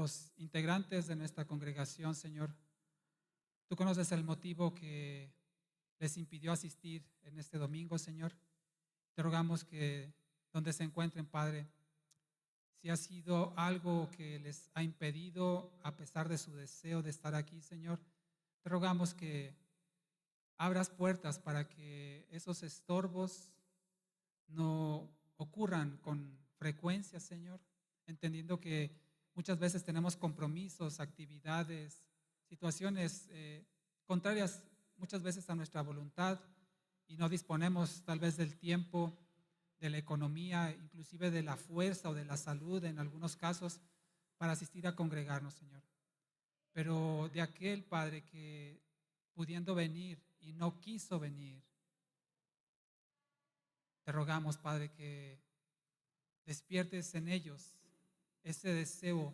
los integrantes de nuestra congregación, Señor. Tú conoces el motivo que les impidió asistir en este domingo, Señor. Te rogamos que donde se encuentren, Padre, si ha sido algo que les ha impedido, a pesar de su deseo de estar aquí, Señor, te rogamos que abras puertas para que esos estorbos no ocurran con frecuencia, Señor, entendiendo que muchas veces tenemos compromisos, actividades, situaciones contrarias muchas veces a nuestra voluntad y no disponemos tal vez del tiempo, de la economía, inclusive de la fuerza o de la salud en algunos casos para asistir a congregarnos, Señor. Pero de aquel Padre que pudiendo venir y no quiso venir, te rogamos, Padre, que despiertes en ellos ese deseo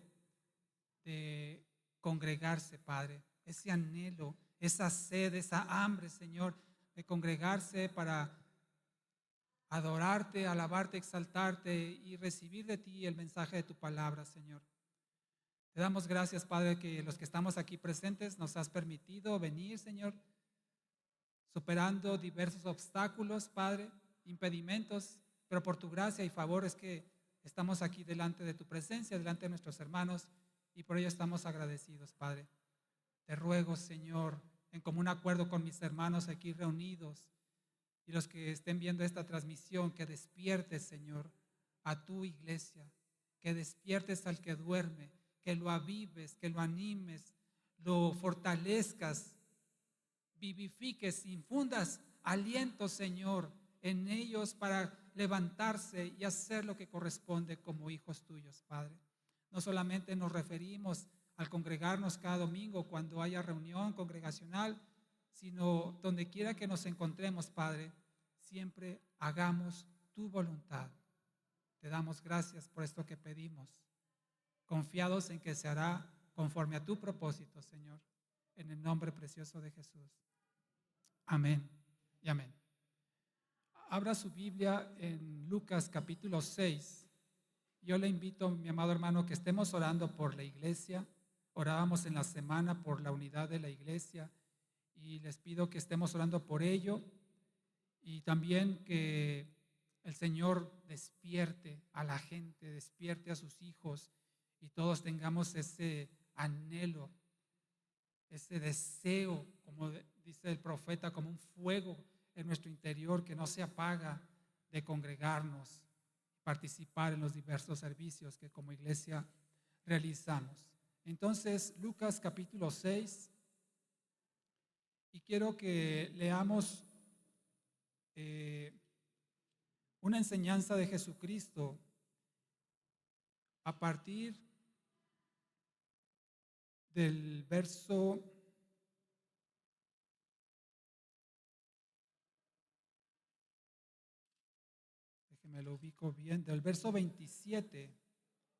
de congregarse, Padre, ese anhelo, esa sed, esa hambre, Señor, de congregarse para adorarte, alabarte, exaltarte y recibir de ti el mensaje de tu palabra, Señor. Te damos gracias, Padre, que los que estamos aquí presentes nos has permitido venir, Señor, superando diversos obstáculos, Padre, impedimentos, pero por tu gracia y favor es que estamos aquí delante de tu presencia, delante de nuestros hermanos, y por ello estamos agradecidos, Padre. Te ruego, Señor, en común acuerdo con mis hermanos aquí reunidos y los que estén viendo esta transmisión, que despiertes, Señor, a tu iglesia, que despiertes al que duerme, que lo avives, que lo animes, lo fortalezcas, vivifiques, infundas aliento, Señor, en ellos para levantarse y hacer lo que corresponde como hijos tuyos, Padre. No solamente nos referimos al congregarnos cada domingo cuando haya reunión congregacional, sino donde quiera que nos encontremos, Padre, siempre hagamos tu voluntad. Te damos gracias por esto que pedimos, confiados en que se hará conforme a tu propósito, Señor, en el nombre precioso de Jesús. Amén y amén. Abra su Biblia en Lucas capítulo 6. Yo le invito, mi amado hermano, que estemos orando por la iglesia. Orábamos en la semana por la unidad de la iglesia y les pido que estemos orando por ello y también que el Señor despierte a la gente, despierte a sus hijos y todos tengamos ese anhelo, ese deseo, como dice el profeta, como un fuego en nuestro interior que no se apaga, de congregarnos, participar en los diversos servicios que como iglesia realizamos. Entonces, Lucas capítulo 6, y quiero que leamos una enseñanza de Jesucristo a partir del verso, déjeme lo ubico bien, del verso 27,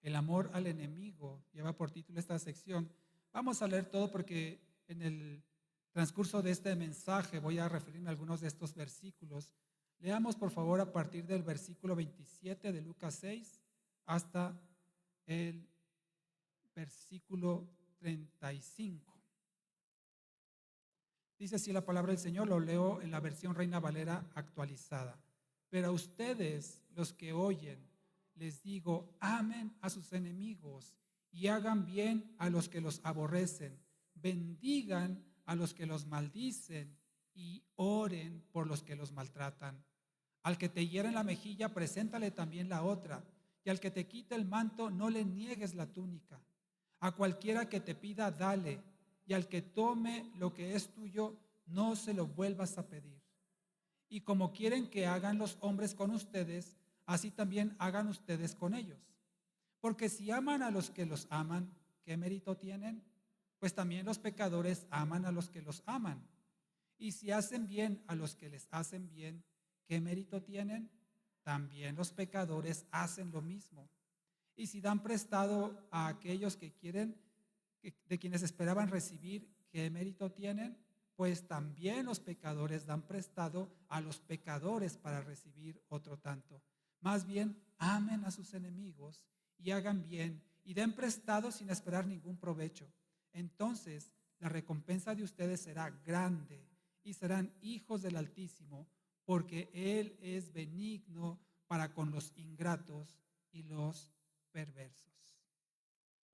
el amor al enemigo, lleva por título esta sección. Vamos a leer todo porque en el transcurso de este mensaje voy a referirme a algunos de estos versículos. Leamos por favor a partir del versículo 27 de Lucas 6 hasta el versículo 35. Dice así la palabra del Señor, lo leo en la versión Reina Valera actualizada. Pero a ustedes, los que oyen, les digo, amen a sus enemigos y hagan bien a los que los aborrecen, bendigan a los que los maldicen y oren por los que los maltratan. Al que te hiere en la mejilla, preséntale también la otra, y al que te quite el manto, no le niegues la túnica. A cualquiera que te pida, dale, y al que tome lo que es tuyo, no se lo vuelvas a pedir. Y como quieren que hagan los hombres con ustedes, así también hagan ustedes con ellos. Porque si aman a los que los aman, ¿qué mérito tienen? Pues también los pecadores aman a los que los aman. Y si hacen bien a los que les hacen bien, ¿qué mérito tienen? También los pecadores hacen lo mismo. Y si dan prestado a aquellos que quieren, de quienes esperaban recibir, ¿qué mérito tienen? Pues también los pecadores dan prestado a los pecadores para recibir otro tanto. Más bien, amen a sus enemigos y hagan bien y den prestado sin esperar ningún provecho. Entonces la recompensa de ustedes será grande y serán hijos del Altísimo, porque Él es benigno para con los ingratos y los perversos.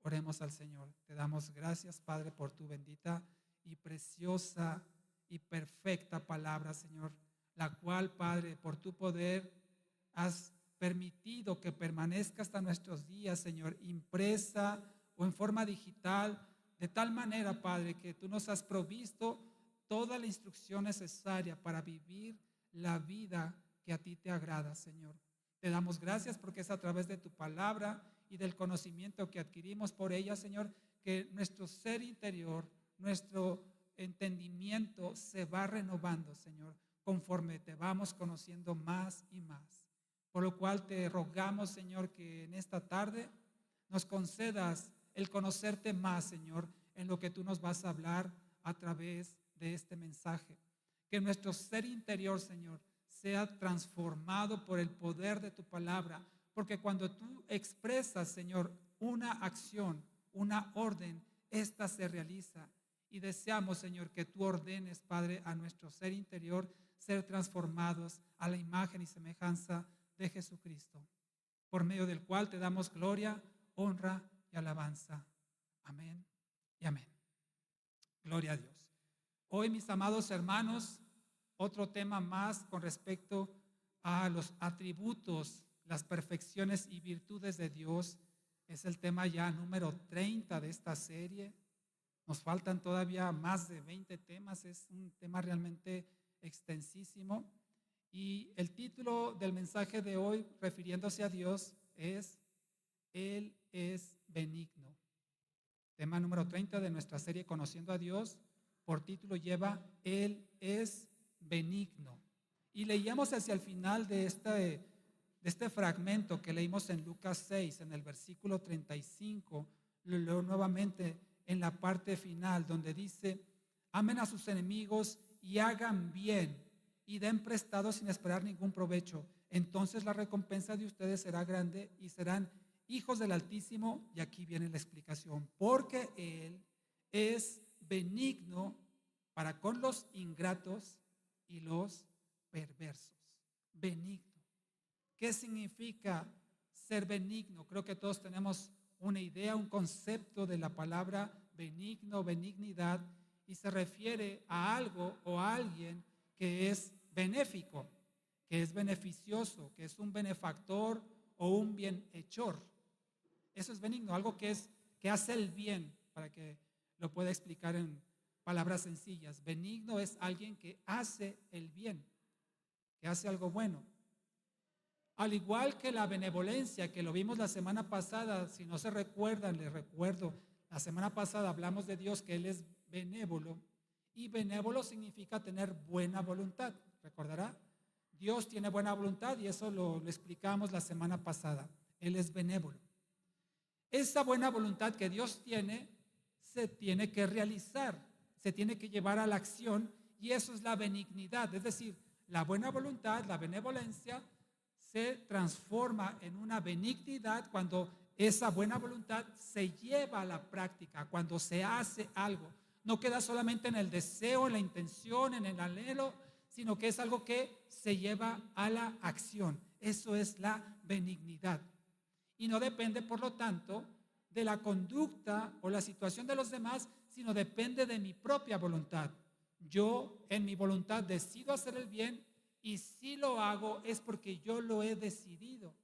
Oremos al Señor. Te damos gracias, Padre, por tu bendita y preciosa y perfecta palabra, Señor, la cual, Padre, por tu poder has permitido que permanezca hasta nuestros días, Señor, impresa o en forma digital, de tal manera, Padre, que tú nos has provisto toda la instrucción necesaria para vivir la vida que a ti te agrada, Señor. Te damos gracias porque es a través de tu palabra y del conocimiento que adquirimos por ella, Señor, que nuestro ser interior, nuestro entendimiento se va renovando, Señor, conforme te vamos conociendo más y más. Por lo cual te rogamos, Señor, que en esta tarde nos concedas el conocerte más, Señor, en lo que tú nos vas a hablar a través de este mensaje. Que nuestro ser interior, Señor, sea transformado por el poder de tu palabra, porque cuando tú expresas, Señor, una acción, una orden, esta se realiza. Y deseamos, Señor, que tú ordenes, Padre, a nuestro ser interior ser transformados a la imagen y semejanza de Jesucristo, por medio del cual te damos gloria, honra y alabanza. Amén y amén. Gloria a Dios. Hoy, mis amados hermanos, otro tema más con respecto a los atributos, las perfecciones y virtudes de Dios. Es el tema ya número 30 de esta serie. Nos faltan todavía más de 20 temas. Es un tema realmente extensísimo. Y el título del mensaje de hoy, refiriéndose a Dios, es Él es benigno. Tema número 30 de nuestra serie Conociendo a Dios, por título lleva Él es benigno. Y leíamos hacia el final de este fragmento que leímos en Lucas 6, en el versículo 35, lo leo nuevamente en la parte final, donde dice: amen a sus enemigos y hagan bien y den prestado sin esperar ningún provecho. Entonces la recompensa de ustedes será grande y serán hijos del Altísimo. Y aquí viene la explicación: porque Él es benigno para con los ingratos y los perversos. Benigno. ¿Qué significa ser benigno? Creo que todos tenemos una idea, un concepto de la palabra benigno, benignidad, y se refiere a algo o a alguien que es benéfico, que es beneficioso, que es un benefactor o un bienhechor. Eso es benigno, algo que hace el bien, para que lo pueda explicar en palabras sencillas. Benigno es alguien que hace el bien, que hace algo bueno. Al igual que la benevolencia, que lo vimos la semana pasada, si no se recuerdan, les recuerdo, la semana pasada hablamos de Dios, que Él es benévolo, y benévolo significa tener buena voluntad. ¿Recordará? Dios tiene buena voluntad y eso lo explicamos la semana pasada. Él es benévolo. Esa buena voluntad que Dios tiene se tiene que realizar, se tiene que llevar a la acción, y eso es la benignidad. Es decir, la buena voluntad, la benevolencia, se transforma en una benignidad cuando esa buena voluntad se lleva a la práctica, cuando se hace algo. No queda solamente en el deseo, en la intención, en el anhelo, sino que es algo que se lleva a la acción. Eso es la benignidad. Y no depende, por lo tanto, de la conducta o la situación de los demás, sino depende de mi propia voluntad. Yo, en mi voluntad, decido hacer el bien, y si lo hago es porque yo lo he decidido.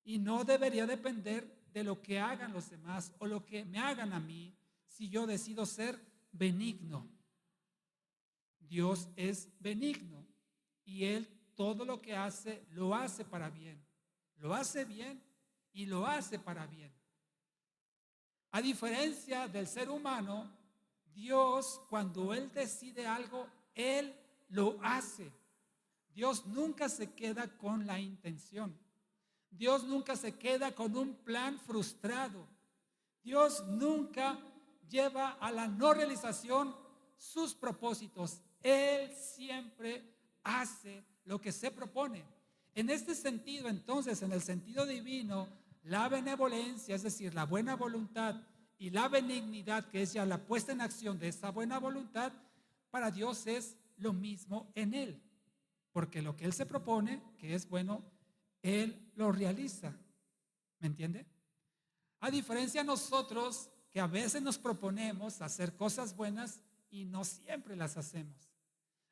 Y no debería depender de lo que hagan los demás o lo que me hagan a mí, si yo decido ser benigno. Dios es benigno y Él todo lo que hace, lo hace para bien. Lo hace bien y lo hace para bien. A diferencia del ser humano, Dios, cuando Él decide algo, Él lo hace. Dios nunca se queda con la intención. Dios nunca se queda con un plan frustrado. Dios nunca lleva a la no realización sus propósitos. Él siempre hace lo que se propone. En este sentido, entonces, en el sentido divino, la benevolencia, es decir, la buena voluntad, y la benignidad, que es ya la puesta en acción de esa buena voluntad, para Dios es lo mismo en Él. Porque lo que Él se propone, que es bueno, Él lo realiza. ¿Me entiende? A diferencia de nosotros, que a veces nos proponemos hacer cosas buenas y no siempre las hacemos.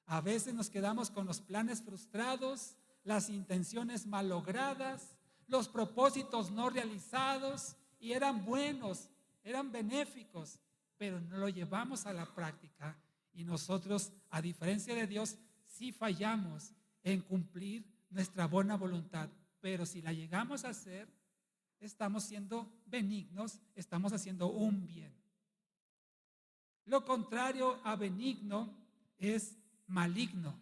A veces nos quedamos con los planes frustrados, las intenciones malogradas, los propósitos no realizados, y eran buenos, eran benéficos, pero no lo llevamos a la práctica. Y nosotros, a diferencia de Dios, sí fallamos en cumplir nuestra buena voluntad. Pero si la llegamos a hacer, estamos siendo benignos, estamos haciendo un bien. Lo contrario a benigno es maligno.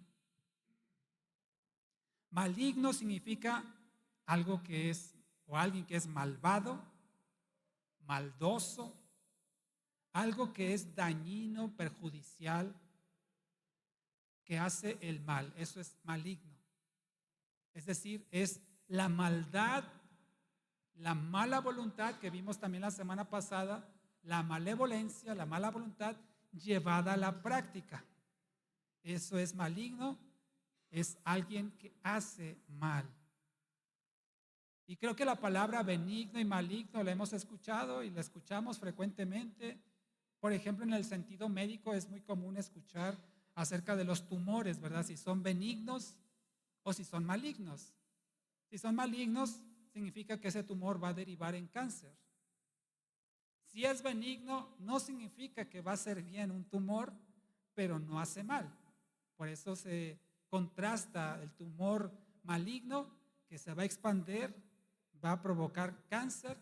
Maligno significa algo que es, o alguien que es malvado, maldoso, algo que es dañino, perjudicial, que hace el mal. Eso es maligno. Es decir, es la maldad, la mala voluntad que vimos también la semana pasada, la malevolencia, la mala voluntad llevada a la práctica. Eso es maligno, es alguien que hace mal. Y creo que la palabra benigno y maligno la hemos escuchado y la escuchamos frecuentemente. Por ejemplo, en el sentido médico es muy común escuchar acerca de los tumores, ¿verdad? Si son benignos o si son malignos. Si son malignos, significa que ese tumor va a derivar en cáncer. Si es benigno, no significa que va a ser bien un tumor, pero no hace mal. Por eso se contrasta el tumor maligno, que se va a expandir, va a provocar cáncer,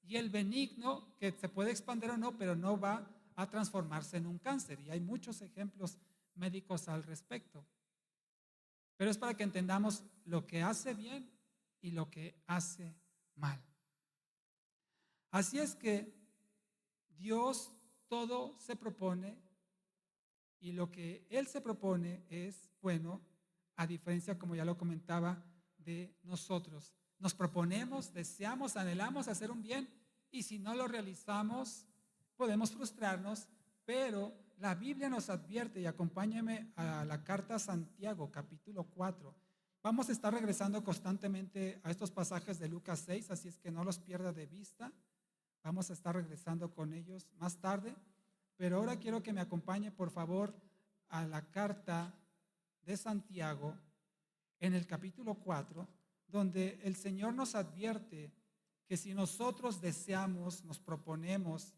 y el benigno, que se puede expandir o no, pero no va a transformarse en un cáncer. Y hay muchos ejemplos médicos al respecto. Pero es para que entendamos lo que hace bien y lo que hace mal. Así es que Dios todo se propone, y lo que Él se propone es bueno, a diferencia, como ya lo comentaba, de nosotros. Nos proponemos, deseamos, anhelamos hacer un bien, y si no lo realizamos, podemos frustrarnos, pero la Biblia nos advierte, y acompáñame a la carta a Santiago, capítulo 4. Vamos a estar regresando constantemente a estos pasajes de Lucas 6, así es que no los pierda de vista. Vamos a estar regresando con ellos más tarde, pero ahora quiero que me acompañe, por favor, a la carta de Santiago en el capítulo 4, donde el Señor nos advierte que si nosotros deseamos, nos proponemos,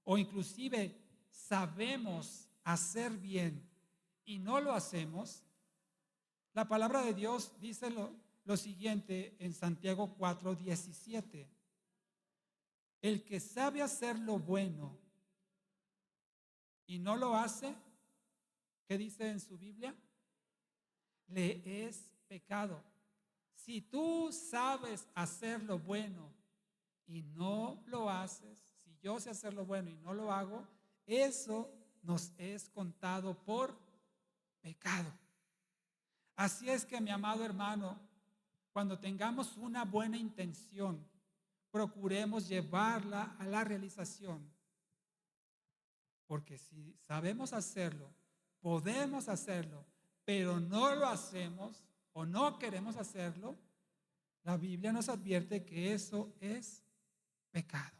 o inclusive sabemos hacer bien y no lo hacemos, la palabra de Dios dice lo siguiente en Santiago 4:17. El que sabe hacer lo bueno y no lo hace, ¿qué dice en su Biblia? Le es pecado. Si tú sabes hacer lo bueno y no lo haces, si yo sé hacer lo bueno y no lo hago, eso nos es contado por pecado. Así es que, mi amado hermano, cuando tengamos una buena intención, procuremos llevarla a la realización. Porque si sabemos hacerlo, podemos hacerlo, pero no lo hacemos o no queremos hacerlo, la Biblia nos advierte que eso es pecado.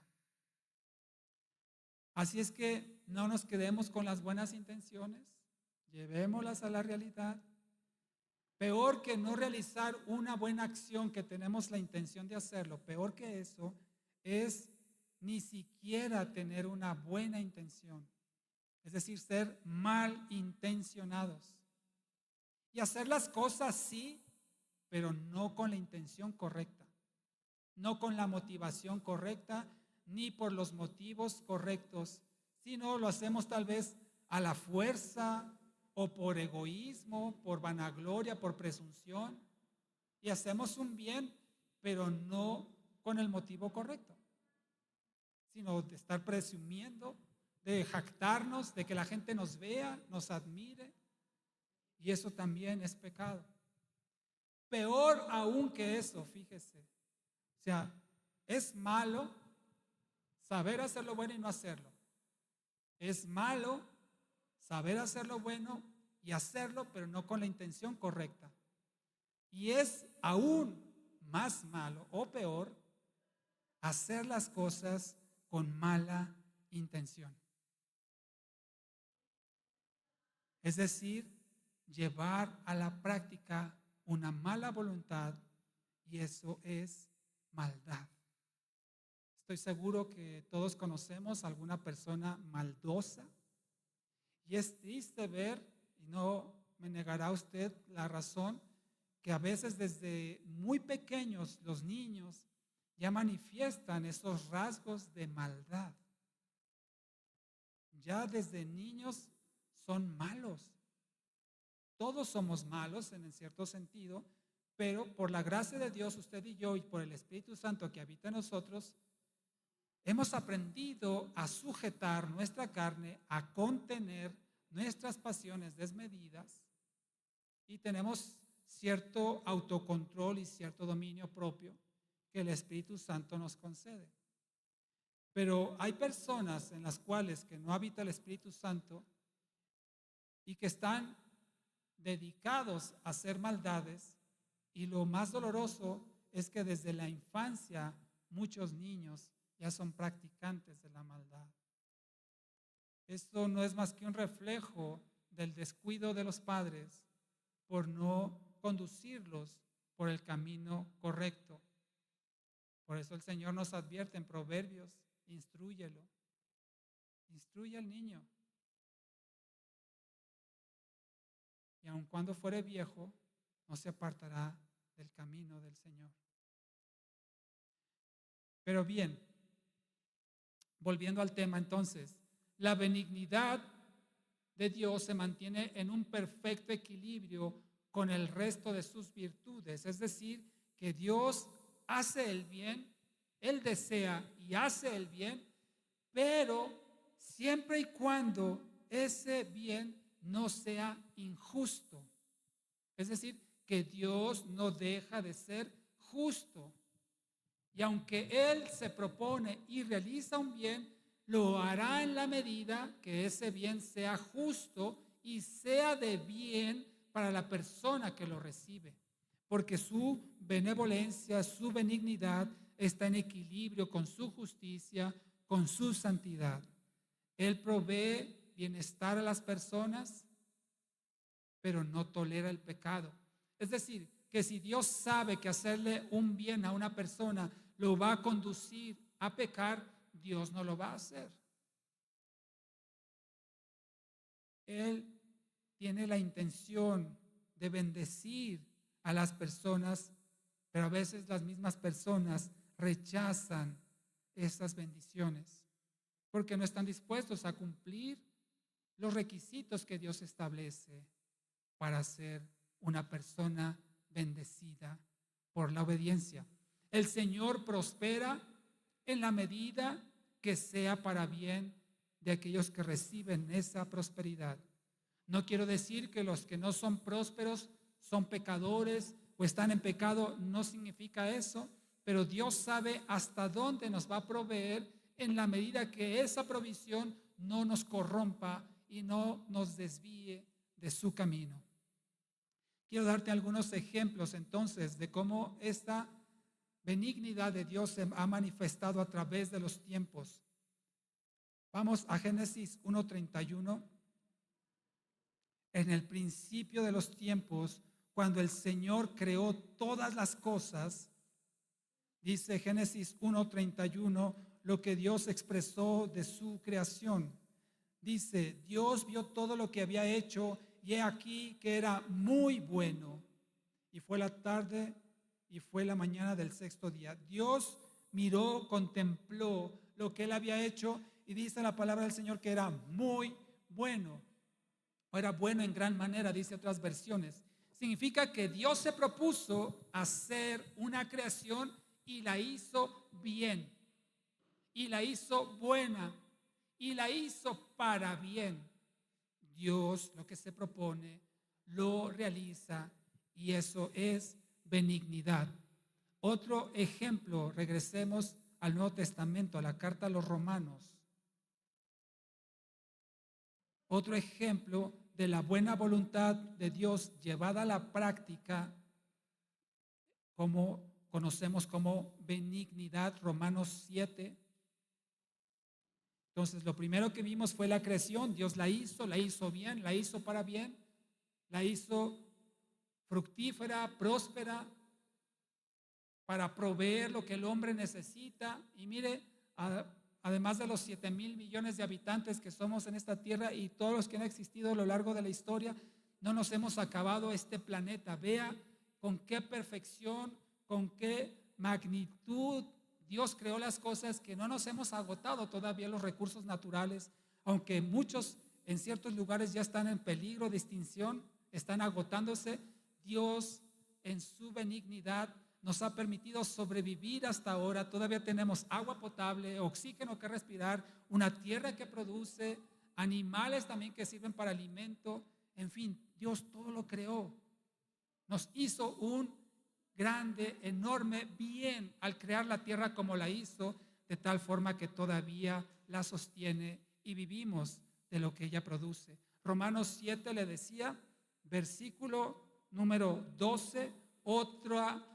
Así es que no nos quedemos con las buenas intenciones, llevémoslas a la realidad. Peor que no realizar una buena acción que tenemos la intención de hacerlo, peor que eso es ni siquiera tener una buena intención. Es decir, ser mal intencionados. Y hacer las cosas sí, pero no con la intención correcta, no con la motivación correcta, ni por los motivos correctos, sino lo hacemos tal vez a la fuerza o por egoísmo, por vanagloria, por presunción, y hacemos un bien, pero no con el motivo correcto, sino de estar presumiendo, de jactarnos, de que la gente nos vea, nos admire, y eso también es pecado. Peor aún que eso, fíjese. O sea, Es malo saber hacer lo bueno y no hacerlo. Es malo saber hacer lo bueno y hacerlo, pero no con la intención correcta. Y es aún más malo o peor hacer las cosas con mala intención. Es decir, llevar a la práctica una mala voluntad, y eso es maldad. Estoy seguro que todos conocemos a alguna persona maldosa, y es triste ver, y no me negará usted la razón, que a veces desde muy pequeños los niños ya manifiestan esos rasgos de maldad. Ya desde niños son malos. Todos somos malos en cierto sentido, pero por la gracia de Dios, usted y yo, y por el Espíritu Santo que habita en nosotros, hemos aprendido a sujetar nuestra carne, a contener nuestras pasiones desmedidas, y tenemos cierto autocontrol y cierto dominio propio que el Espíritu Santo nos concede. Pero hay personas en las cuales que no habita el Espíritu Santo y que están dedicados a hacer maldades, y lo más doloroso es que desde la infancia muchos niños ya son practicantes de la maldad. Esto no es más que un reflejo del descuido de los padres por no conducirlos por el camino correcto. Por eso el Señor nos advierte en Proverbios: instrúyelo, instruye al niño, y aun cuando fuere viejo, no se apartará del camino del Señor. Pero bien, volviendo al tema entonces, la benignidad de Dios se mantiene en un perfecto equilibrio con el resto de sus virtudes. Es decir, que Dios hace el bien, Él desea y hace el bien, pero siempre y cuando ese bien no sea injusto. Es decir, que Dios no deja de ser justo. Y aunque Él se propone y realiza un bien, lo hará en la medida que ese bien sea justo y sea de bien para la persona que lo recibe. Porque su benevolencia, su benignidad está en equilibrio con su justicia, con su santidad. Él provee bienestar a las personas, pero no tolera el pecado. Es decir, que si Dios sabe que hacerle un bien a una persona lo va a conducir a pecar, Dios no lo va a hacer. Él tiene la intención de bendecir a las personas, pero a veces las mismas personas rechazan esas bendiciones porque no están dispuestos a cumplir los requisitos que Dios establece para ser una persona bendecida por la obediencia. El Señor prospera en la medida que sea para bien de aquellos que reciben esa prosperidad. No quiero decir que los que no son prósperos son pecadores o están en pecado, no significa eso, pero Dios sabe hasta dónde nos va a proveer en la medida que esa provisión no nos corrompa y no nos desvíe de su camino. Quiero darte algunos ejemplos entonces de cómo esta benignidad de Dios se ha manifestado a través de los tiempos. Vamos a Génesis 1:31. En el principio de los tiempos, cuando el Señor creó todas las cosas, dice Génesis 1:31, lo que Dios expresó de su creación. Dice: Dios vio todo lo que había hecho, y he aquí que era muy bueno. Y fue la tarde y fue la mañana del sexto día. Dios miró, contempló lo que él había hecho, y dice la palabra del Señor que era muy bueno. O era bueno en gran manera, dice otras versiones. Significa que Dios se propuso hacer una creación y la hizo bien, y la hizo buena, y la hizo para bien. Dios lo que se propone lo realiza, y eso es benignidad. Otro ejemplo, regresemos al Nuevo Testamento, a la carta a los Romanos, otro ejemplo de la buena voluntad de Dios llevada a la práctica, como conocemos como benignidad, Romanos 7. Entonces, lo primero que vimos fue la creación. Dios la hizo bien, la hizo para bien, la hizo fructífera, próspera, para proveer lo que el hombre necesita. Y mire, además de los 7,000,000,000 de habitantes que somos en esta tierra y todos los que han existido a lo largo de la historia, no nos hemos acabado este planeta. Vea con qué perfección, con qué magnitud Dios creó las cosas, que no nos hemos agotado todavía los recursos naturales, aunque muchos en ciertos lugares ya están en peligro de extinción, están agotándose. Dios en su benignidad nos ha permitido sobrevivir hasta ahora. Todavía tenemos agua potable, oxígeno que respirar, una tierra que produce, animales también que sirven para alimento. En fin, Dios todo lo creó. Nos hizo un grande, enorme bien al crear la tierra como la hizo, de tal forma que todavía la sostiene y vivimos de lo que ella produce. Romanos 7 le decía, versículo número 12, otra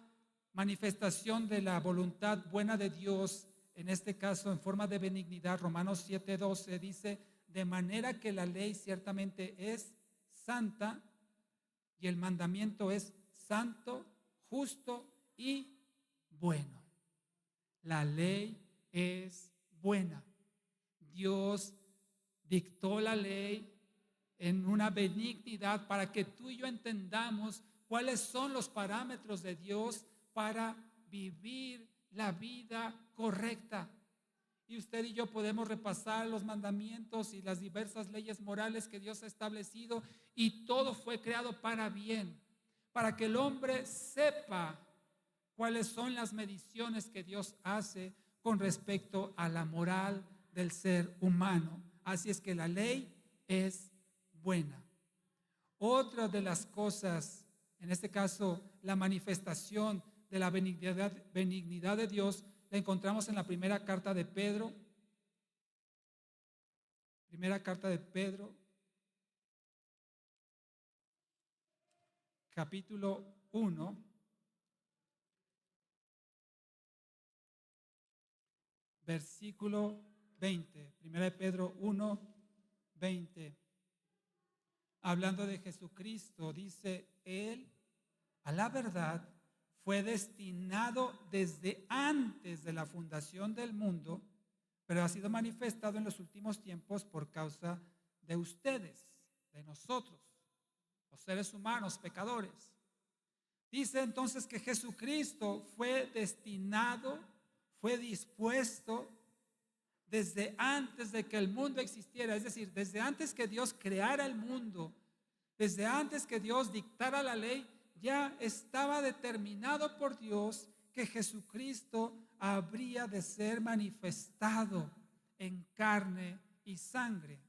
manifestación de la voluntad buena de Dios, en este caso en forma de benignidad. Romanos 7:12 dice, de manera que la ley ciertamente es santa y el mandamiento es santo, justo y bueno. La ley es buena. Dios dictó la ley en una benignidad para que tú y yo entendamos cuáles son los parámetros de Dios para vivir la vida correcta. Y usted y yo podemos repasar los mandamientos y las diversas leyes morales que Dios ha establecido, y todo fue creado para bien, para que el hombre sepa cuáles son las mediciones que Dios hace con respecto a la moral del ser humano. Así es que la ley es buena. Otra de las cosas, en este caso, la manifestación de la benignidad de Dios, la encontramos en la primera carta de Pedro. Primera carta de Pedro, capítulo 1, versículo 20. Primera de Pedro 1, 20. Hablando de Jesucristo, dice, Él, a la verdad, fue destinado desde antes de la fundación del mundo, pero ha sido manifestado en los últimos tiempos por causa de ustedes, de nosotros, los seres humanos, pecadores. Dice entonces que Jesucristo fue destinado, fue dispuesto desde antes de que el mundo existiera, es decir, desde antes que Dios creara el mundo, desde antes que Dios dictara la ley, ya estaba determinado por Dios que Jesucristo habría de ser manifestado en carne y sangre.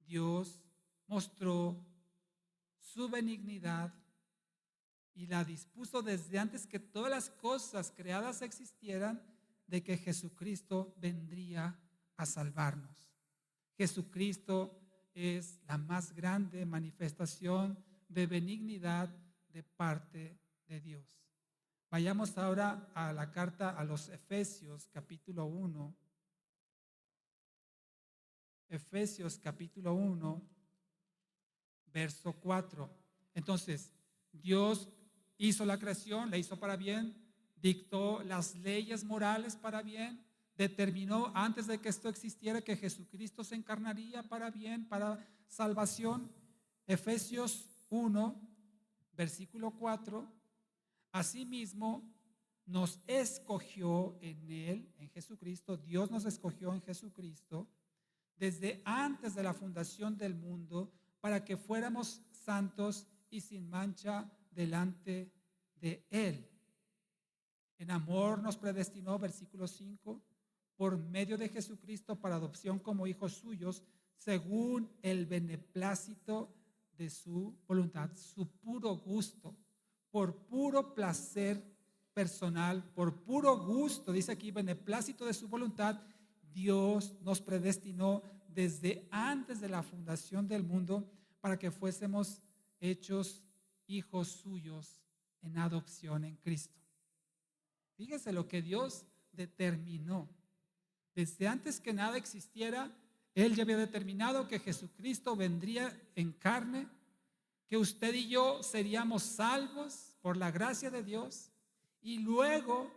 Dios mostró su benignidad y la dispuso desde antes que todas las cosas creadas existieran, de que Jesucristo vendría a salvarnos. Jesucristo es la más grande manifestación de benignidad de parte de Dios. Vayamos ahora a la carta a los Efesios, capítulo 1. Efesios, capítulo 1, verso 4. Entonces, Dios hizo la creación, la hizo para bien, dictó las leyes morales para bien, determinó antes de que esto existiera que Jesucristo se encarnaría para bien, para salvación. Efesios 1, versículo 4. Asimismo, nos escogió en Él, en Jesucristo. Dios nos escogió en Jesucristo desde antes de la fundación del mundo, para que fuéramos santos y sin mancha delante de Él. En amor nos predestinó, versículo 5, por medio de Jesucristo para adopción como hijos suyos, según el beneplácito de su voluntad, su puro gusto, por puro placer personal, por puro gusto, dice aquí, beneplácito de su voluntad, Dios nos predestinó desde antes de la fundación del mundo para que fuésemos hechos hijos suyos en adopción en Cristo. Fíjese lo que Dios determinó. Desde antes que nada existiera, Él ya había determinado que Jesucristo vendría en carne, que usted y yo seríamos salvos por la gracia de Dios, y luego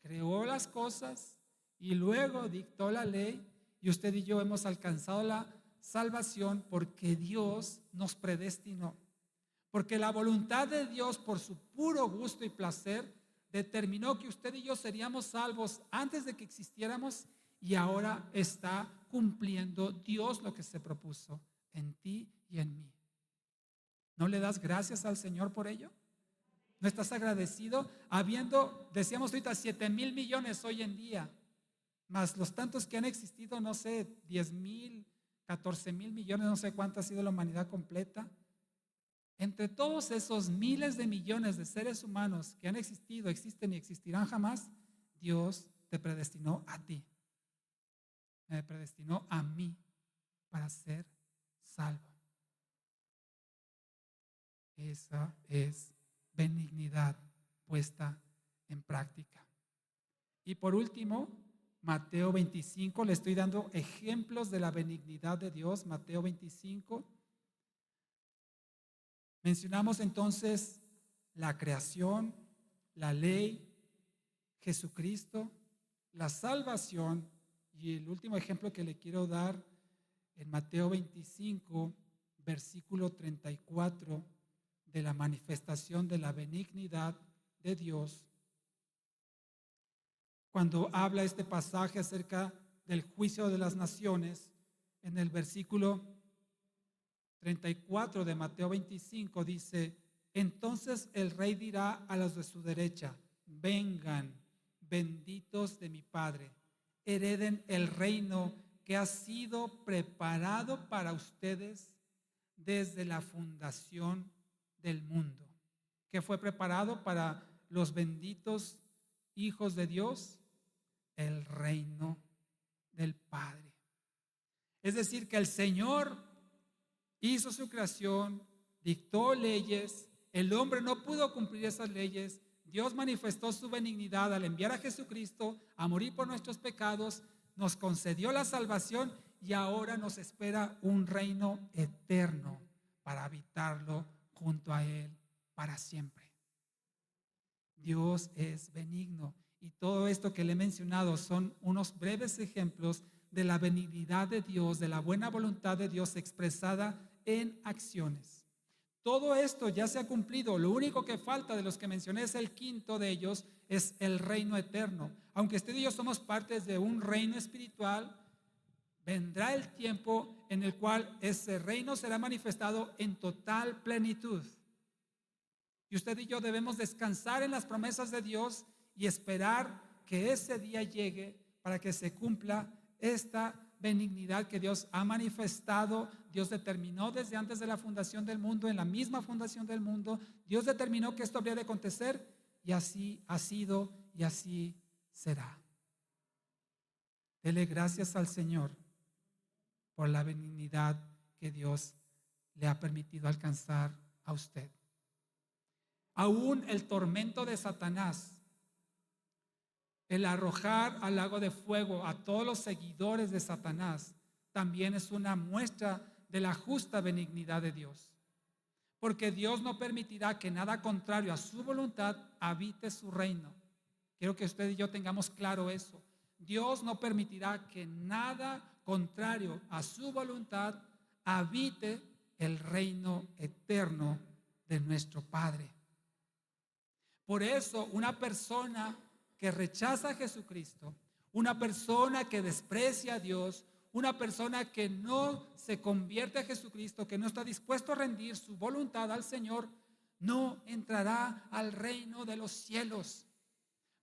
creó las cosas, y luego dictó la ley, y usted y yo hemos alcanzado la salvación porque Dios nos predestinó. Porque la voluntad de Dios, por su puro gusto y placer, determinó que usted y yo seríamos salvos antes de que existiéramos, y ahora está cumpliendo Dios lo que se propuso en ti y en mí. ¿No le das gracias al Señor por ello? ¿No estás agradecido? Habiendo, decíamos ahorita, 7,000 millones hoy en día, más los tantos que han existido, no sé, 10,000, 14,000 millones, no sé cuánta ha sido la humanidad completa. Entre todos esos miles de millones de seres humanos que han existido, existen y existirán jamás, Dios te predestinó a ti. Me predestinó a mí para ser salvo. Esa es benignidad puesta en práctica. Y por último, Mateo 25, le estoy dando ejemplos de la benignidad de Dios. Mateo 25. Mencionamos entonces la creación, la ley, Jesucristo, la salvación, y el último ejemplo que le quiero dar en Mateo 25, versículo 34, de la manifestación de la benignidad de Dios. Cuando habla este pasaje acerca del juicio de las naciones, en el versículo 34 de Mateo 25 dice: entonces el rey dirá a los de su derecha: vengan, benditos de mi Padre, hereden el reino que ha sido preparado para ustedes desde la fundación del mundo. ¿Qué fue preparado para los benditos hijos de Dios? El reino del Padre. Es decir, que el Señor hizo su creación, dictó leyes, el hombre no pudo cumplir esas leyes, Dios manifestó su benignidad al enviar a Jesucristo a morir por nuestros pecados, nos concedió la salvación y ahora nos espera un reino eterno para habitarlo junto a Él para siempre. Dios es benigno, y todo esto que le he mencionado son unos breves ejemplos de la benignidad de Dios, de la buena voluntad de Dios expresada en acciones. Todo esto ya se ha cumplido. Lo único que falta de los que mencioné es el quinto de ellos, es el reino eterno. Aunque usted y yo somos partes de un reino espiritual, vendrá el tiempo en el cual ese reino será manifestado en total plenitud. Y usted y yo debemos descansar en las promesas de Dios y esperar que ese día llegue para que se cumpla esta benignidad que Dios ha manifestado. Dios determinó desde antes de la fundación del mundo, en la misma fundación del mundo, Dios determinó que esto habría de acontecer, y así ha sido y así será. Dele gracias al Señor por la benignidad que Dios le ha permitido alcanzar a usted. Aún el tormento de Satanás, el arrojar al lago de fuego a todos los seguidores de Satanás, también es una muestra de la justa benignidad de Dios. Porque Dios no permitirá que nada contrario a su voluntad habite su reino. Quiero que usted y yo tengamos claro eso. Dios no permitirá que nada contrario a su voluntad habite el reino eterno de nuestro Padre. Por eso, una persona que rechaza a Jesucristo, una persona que desprecia a Dios, una persona que no se convierte a Jesucristo, que no está dispuesto a rendir su voluntad al Señor, no entrará al reino de los cielos.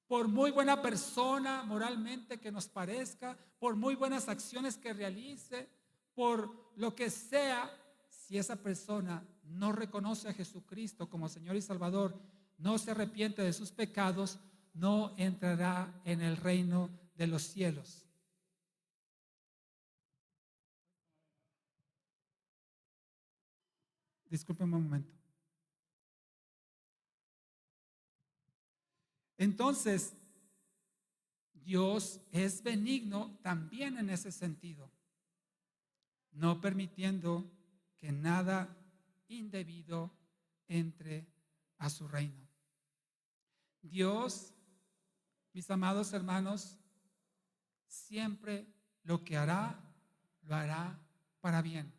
Por muy buena persona moralmente que nos parezca, por muy buenas acciones que realice, por lo que sea, si esa persona no reconoce a Jesucristo como Señor y Salvador, no se arrepiente de sus pecados, no entrará en el reino de los cielos. Discúlpeme un momento. Entonces, Dios es benigno también en ese sentido, no permitiendo que nada indebido entre a su reino. Dios, mis amados hermanos, siempre lo que hará, lo hará para bien.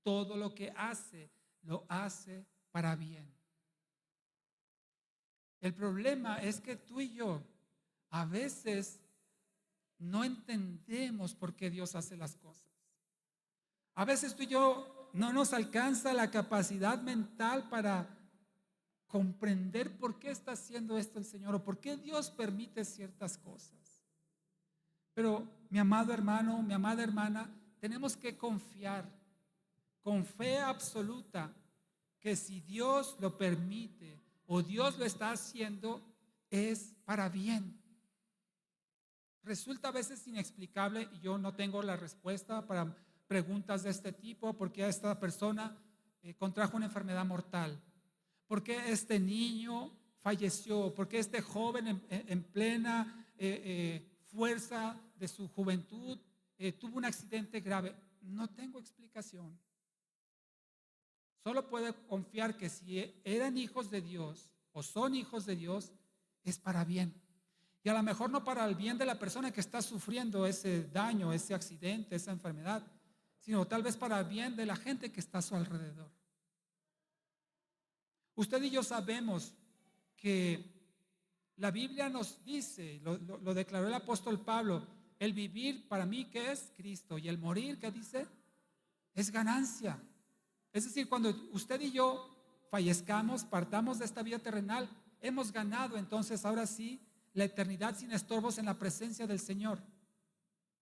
Todo lo que hace, lo hace para bien. El problema es que tú y yo a veces no entendemos por qué Dios hace las cosas. A veces tú y yo no nos alcanza la capacidad mental para comprender por qué está haciendo esto el Señor o por qué Dios permite ciertas cosas. Pero mi amado hermano, mi amada hermana, tenemos que confiar con fe absoluta que si Dios lo permite o Dios lo está haciendo, es para bien. Resulta a veces inexplicable y yo no tengo la respuesta para preguntas de este tipo. ¿Por qué esta persona contrajo una enfermedad mortal? ¿Por qué este niño falleció? ¿Por qué este joven en plena fuerza de su juventud tuvo un accidente grave? No tengo explicación. Solo puedo confiar que si eran hijos de Dios o son hijos de Dios, es para bien. Y a lo mejor no para el bien de la persona que está sufriendo ese daño, ese accidente, esa enfermedad, sino tal vez para el bien de la gente que está a su alrededor. Usted y yo sabemos que la Biblia nos dice, lo declaró el apóstol Pablo, el vivir para mí, ¿qué es? Cristo. Y el morir, ¿qué dice? Es ganancia. Es decir, cuando usted y yo fallezcamos, partamos de esta vida terrenal, hemos ganado entonces ahora sí la eternidad sin estorbos en la presencia del Señor.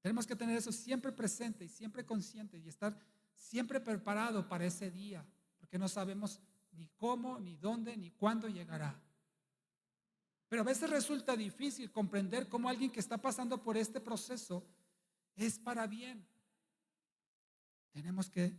Tenemos que tener eso siempre presente y siempre consciente y estar siempre preparado para ese día, porque no sabemos ni cómo, ni dónde, ni cuándo llegará. Pero a veces resulta difícil comprender cómo alguien que está pasando por este proceso es para bien. Tenemos que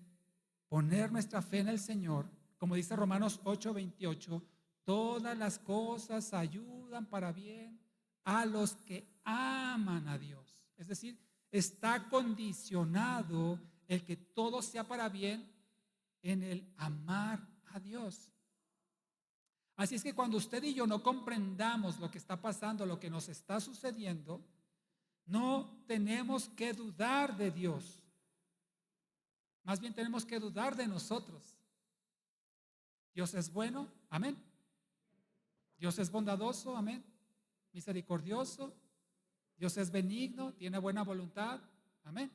poner nuestra fe en el Señor, como dice Romanos 8:28, todas las cosas ayudan para bien a los que aman a Dios. Es decir, está condicionado el que todo sea para bien en el amar a Dios. Así es que cuando usted y yo no comprendamos lo que está pasando, lo que nos está sucediendo, no tenemos que dudar de Dios. Más bien tenemos que dudar de nosotros. Dios es bueno, amén. Dios es bondadoso, amén. Misericordioso. Dios es benigno, tiene buena voluntad, amén.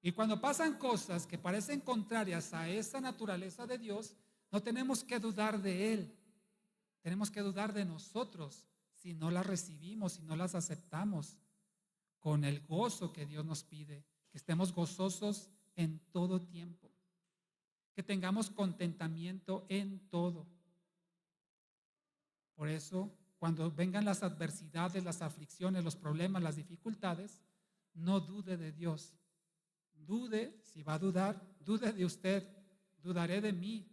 Y cuando pasan cosas que parecen contrarias a esa naturaleza de Dios, no tenemos que dudar de Él. Tenemos que dudar de nosotros si no las recibimos, si no las aceptamos con el gozo que Dios nos pide, que estemos gozosos en todo tiempo, que tengamos contentamiento en todo. Por eso, cuando vengan las adversidades, las aflicciones, los problemas, las dificultades, no dude de Dios. Dude, si va a dudar, dude de usted, dudaré de mí,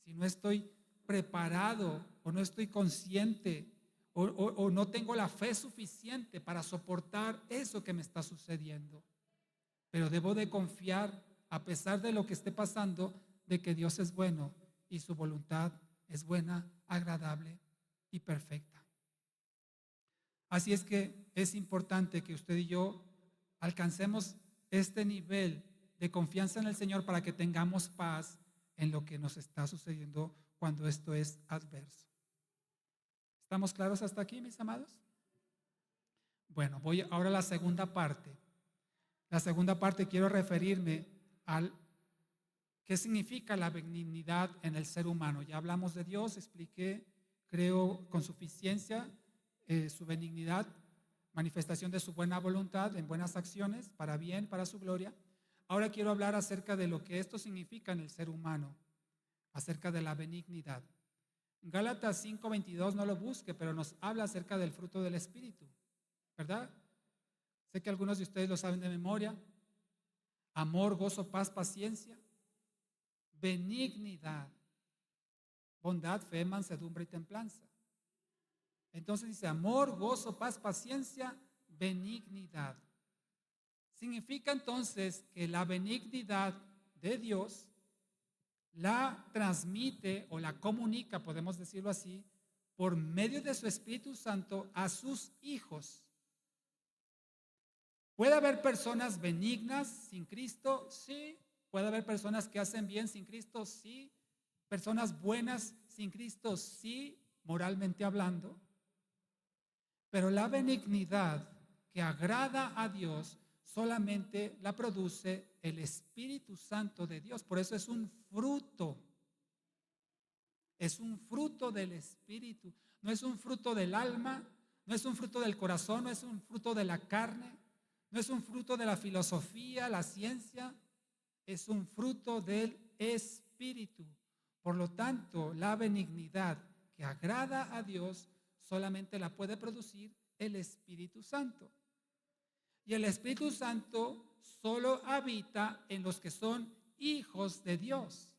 si no estoy preparado o no estoy consciente o no tengo la fe suficiente para soportar eso que me está sucediendo. Pero debo de confiar, a pesar de lo que esté pasando, de que Dios es bueno y su voluntad es buena, agradable y perfecta. Así es que es importante que usted y yo alcancemos este nivel de confianza en el Señor para que tengamos paz en lo que nos está sucediendo cuando esto es adverso. ¿Estamos claros hasta aquí, mis amados? Bueno, voy ahora a la segunda parte. La segunda parte quiero referirme al qué significa la benignidad en el ser humano. Ya hablamos de Dios, expliqué, creo con suficiencia su benignidad, manifestación de su buena voluntad en buenas acciones, para bien, para su gloria. Ahora quiero hablar acerca de lo que esto significa en el ser humano, acerca de la benignidad. Gálatas 5:22 no lo busque, pero nos habla acerca del fruto del Espíritu, ¿verdad? Sé que algunos de ustedes lo saben de memoria. Amor, gozo, paz, paciencia, benignidad, bondad, fe, mansedumbre y templanza. Entonces dice amor, gozo, paz, paciencia, benignidad. Significa entonces que la benignidad de Dios la transmite o la comunica, podemos decirlo así, por medio de su Espíritu Santo a sus hijos. ¿Puede haber personas benignas sin Cristo? Sí. ¿Puede haber personas que hacen bien sin Cristo? Sí. ¿Personas buenas sin Cristo? Sí, moralmente hablando. Pero la benignidad que agrada a Dios solamente la produce el Espíritu Santo de Dios. Por eso es un fruto. Es un fruto del Espíritu. No es un fruto del alma, no es un fruto del corazón, no es un fruto de la carne, no es un fruto de la filosofía, la ciencia. Es un fruto del Espíritu. Por lo tanto, la benignidad que agrada a Dios solamente la puede producir el Espíritu Santo. Y el Espíritu Santo solo habita en los que son hijos de Dios.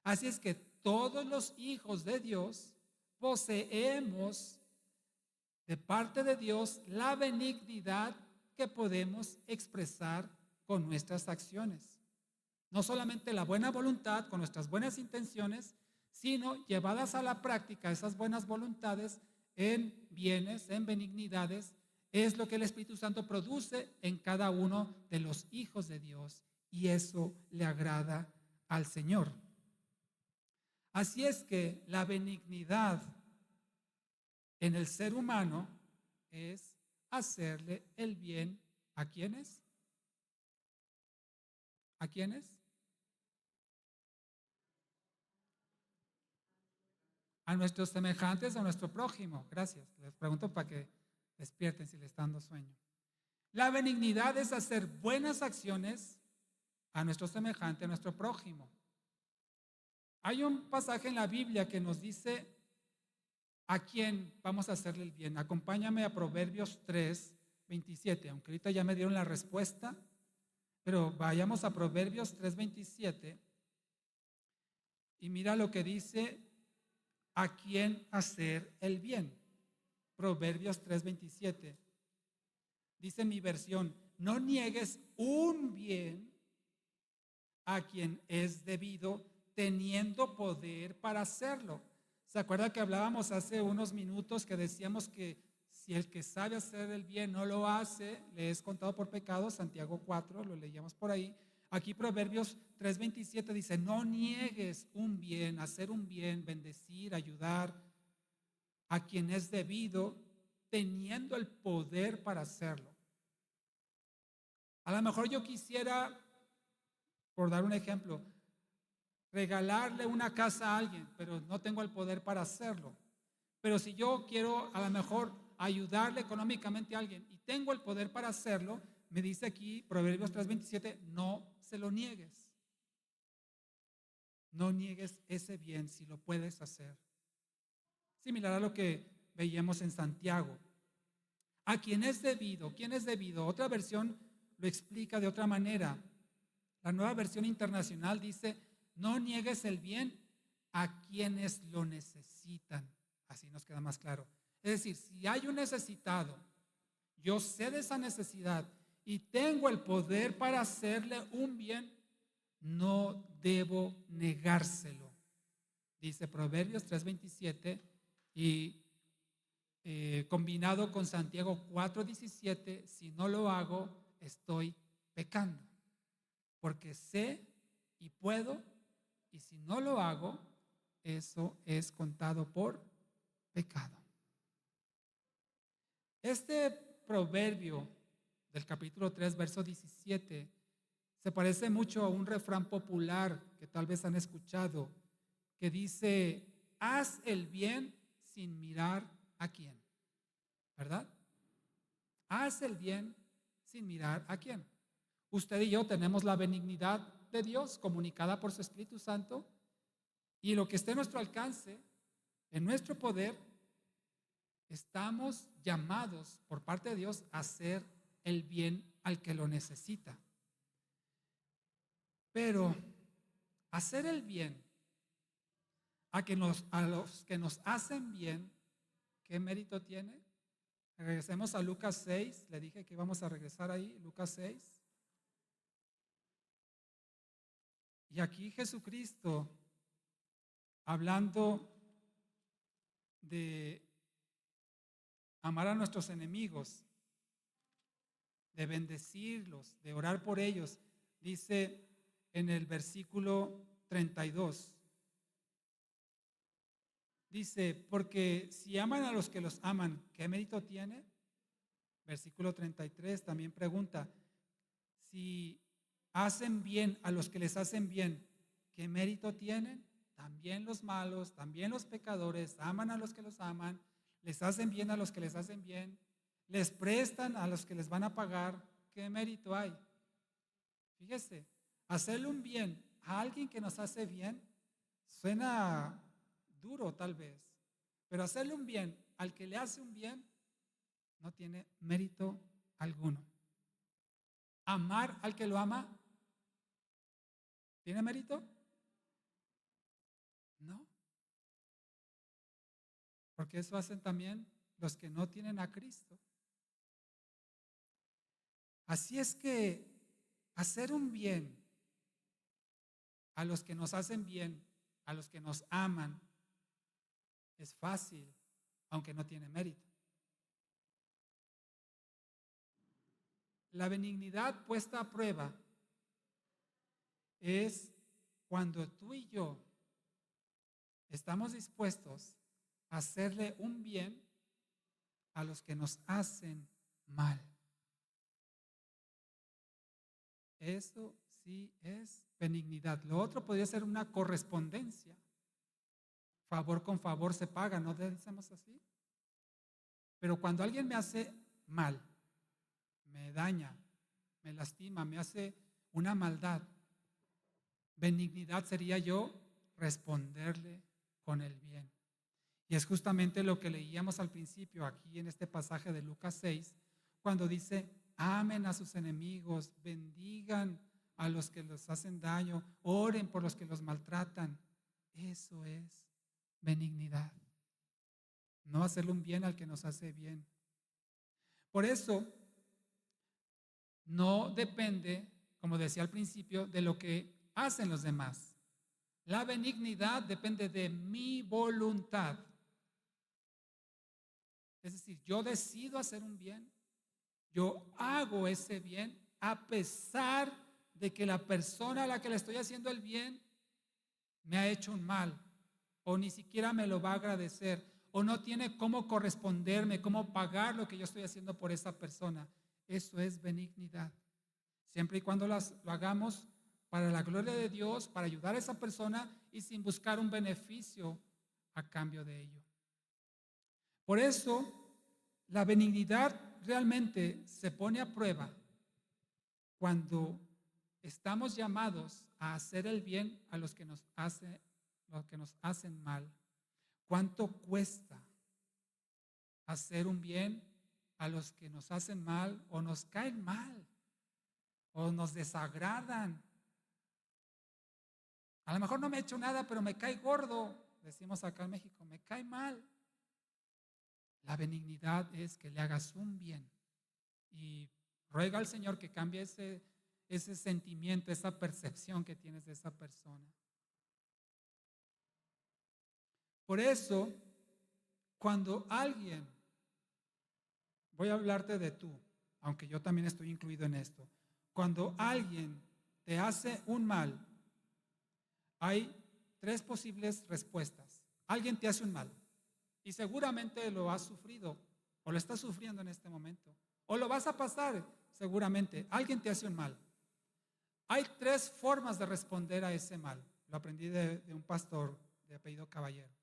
Así es que todos los hijos de Dios poseemos de parte de Dios la benignidad que podemos expresar con nuestras acciones. No solamente la buena voluntad con nuestras buenas intenciones, sino llevadas a la práctica esas buenas voluntades en bienes, en benignidades, es lo que el Espíritu Santo produce en cada uno de los hijos de Dios, y eso le agrada al Señor. Así es que la benignidad en el ser humano es hacerle el bien ¿a quiénes? ¿A quiénes? A nuestros semejantes, a nuestro prójimo. Gracias. Les pregunto para que despierten si les está dando sueño. La benignidad es hacer buenas acciones a nuestro semejante, a nuestro prójimo. Hay un pasaje en la Biblia que nos dice a quién vamos a hacerle el bien. Acompáñame a Proverbios 3:27, aunque ahorita ya me dieron la respuesta, pero vayamos a Proverbios 3:27 y mira lo que dice a quién hacer el bien. Proverbios 3:27. Dice mi versión, no niegues un bien a quien es debido, teniendo poder para hacerlo. ¿Se acuerda que hablábamos hace unos minutos que decíamos que si el que sabe hacer el bien no lo hace, le es contado por pecado? Santiago 4, lo leíamos por ahí. Aquí Proverbios 3:27 dice, no niegues un bien, hacer un bien, bendecir, ayudar a quien es debido, teniendo el poder para hacerlo. A lo mejor yo quisiera, por dar un ejemplo, regalarle una casa a alguien, pero no tengo el poder para hacerlo. Pero si yo quiero a lo mejor ayudarle económicamente a alguien y tengo el poder para hacerlo, me dice aquí Proverbios 3:27, no se lo niegues. No niegues ese bien si lo puedes hacer. Similar a lo que veíamos en Santiago. A quien es debido, ¿quién es debido? Otra versión lo explica de otra manera. La Nueva Versión Internacional dice, no niegues el bien a quienes lo necesitan. Así nos queda más claro. Es decir, si hay un necesitado, yo sé de esa necesidad y tengo el poder para hacerle un bien, no debo negárselo. Dice Proverbios 3:27 y combinado con Santiago 4:17, si no lo hago, estoy pecando. Porque sé y puedo, y si no lo hago, eso es contado por pecado. Este proverbio del capítulo 3, verso 17, se parece mucho a un refrán popular que tal vez han escuchado, que dice, haz el bien sin mirar a quién, ¿verdad? Haz el bien sin mirar a quién. Usted y yo tenemos la benignidad de Dios comunicada por su Espíritu Santo, y lo que esté a nuestro alcance En nuestro poder estamos llamados por parte de Dios a hacer el bien al que lo necesita. Pero hacer el bien a los que nos hacen bien, ¿qué mérito tiene? Regresemos a Lucas 6, le dije que íbamos a regresar ahí, Lucas 6. Y aquí Jesucristo, hablando de amar a nuestros enemigos, de bendecirlos, de orar por ellos, dice en el versículo 32, dice, porque si aman a los que los aman, ¿qué mérito tiene? Versículo 33 también pregunta, si hacen bien a los que les hacen bien, ¿qué mérito tienen? También los malos, también los pecadores, aman a los que los aman, les hacen bien a los que les hacen bien, les prestan a los que les van a pagar, ¿qué mérito hay? Fíjese, hacerle un bien a alguien que nos hace bien suena duro tal vez, pero hacerle un bien al que le hace un bien no tiene mérito alguno. Amar al que lo ama, ¿tiene mérito? No, porque eso hacen también los que no tienen a Cristo. Así es que hacer un bien a los que nos hacen bien, a los que nos aman, es fácil, aunque no tiene mérito. La benignidad puesta a prueba es cuando tú y yo estamos dispuestos a hacerle un bien a los que nos hacen mal. Eso sí es benignidad. Lo otro podría ser una correspondencia. Favor con favor se paga, ¿no decimos así? Pero cuando alguien me hace mal, me daña, me lastima, me hace una maldad, benignidad sería yo responderle con el bien. Y es justamente lo que leíamos al principio aquí en este pasaje de Lucas 6, cuando dice, amen a sus enemigos, bendigan a los que los hacen daño, oren por los que los maltratan. Eso es benignidad. No hacerle un bien al que nos hace bien. Por eso, no depende, como decía al principio, de lo que hacen los demás. La benignidad depende de mi voluntad. Es decir, yo decido hacer un bien, yo hago ese bien a pesar de que la persona a la que le estoy haciendo el bien me ha hecho un mal, o ni siquiera me lo va a agradecer, o no tiene cómo corresponderme, cómo pagar lo que yo estoy haciendo por esa persona. Eso es benignidad. Siempre y cuando lo hagamos para la gloria de Dios, para ayudar a esa persona y sin buscar un beneficio a cambio de ello. Por eso, la benignidad realmente se pone a prueba cuando estamos llamados a hacer el bien a los que nos hacen mal. ¿Cuánto cuesta hacer un bien a los que nos hacen mal o nos caen mal o nos desagradan? A lo mejor no me he hecho nada, pero me cae gordo, decimos acá en México, me cae mal. La benignidad es que le hagas un bien y ruega al Señor que cambie ese sentimiento, esa percepción que tienes de esa persona. Por eso, cuando alguien, voy a hablarte de tú, aunque yo también estoy incluido en esto, cuando alguien te hace un mal, hay tres posibles respuestas. Alguien te hace un mal y seguramente lo has sufrido o lo estás sufriendo en este momento o lo vas a pasar seguramente. Alguien te hace un mal. Hay tres formas de responder a ese mal. Lo aprendí de un pastor de apellido Caballero.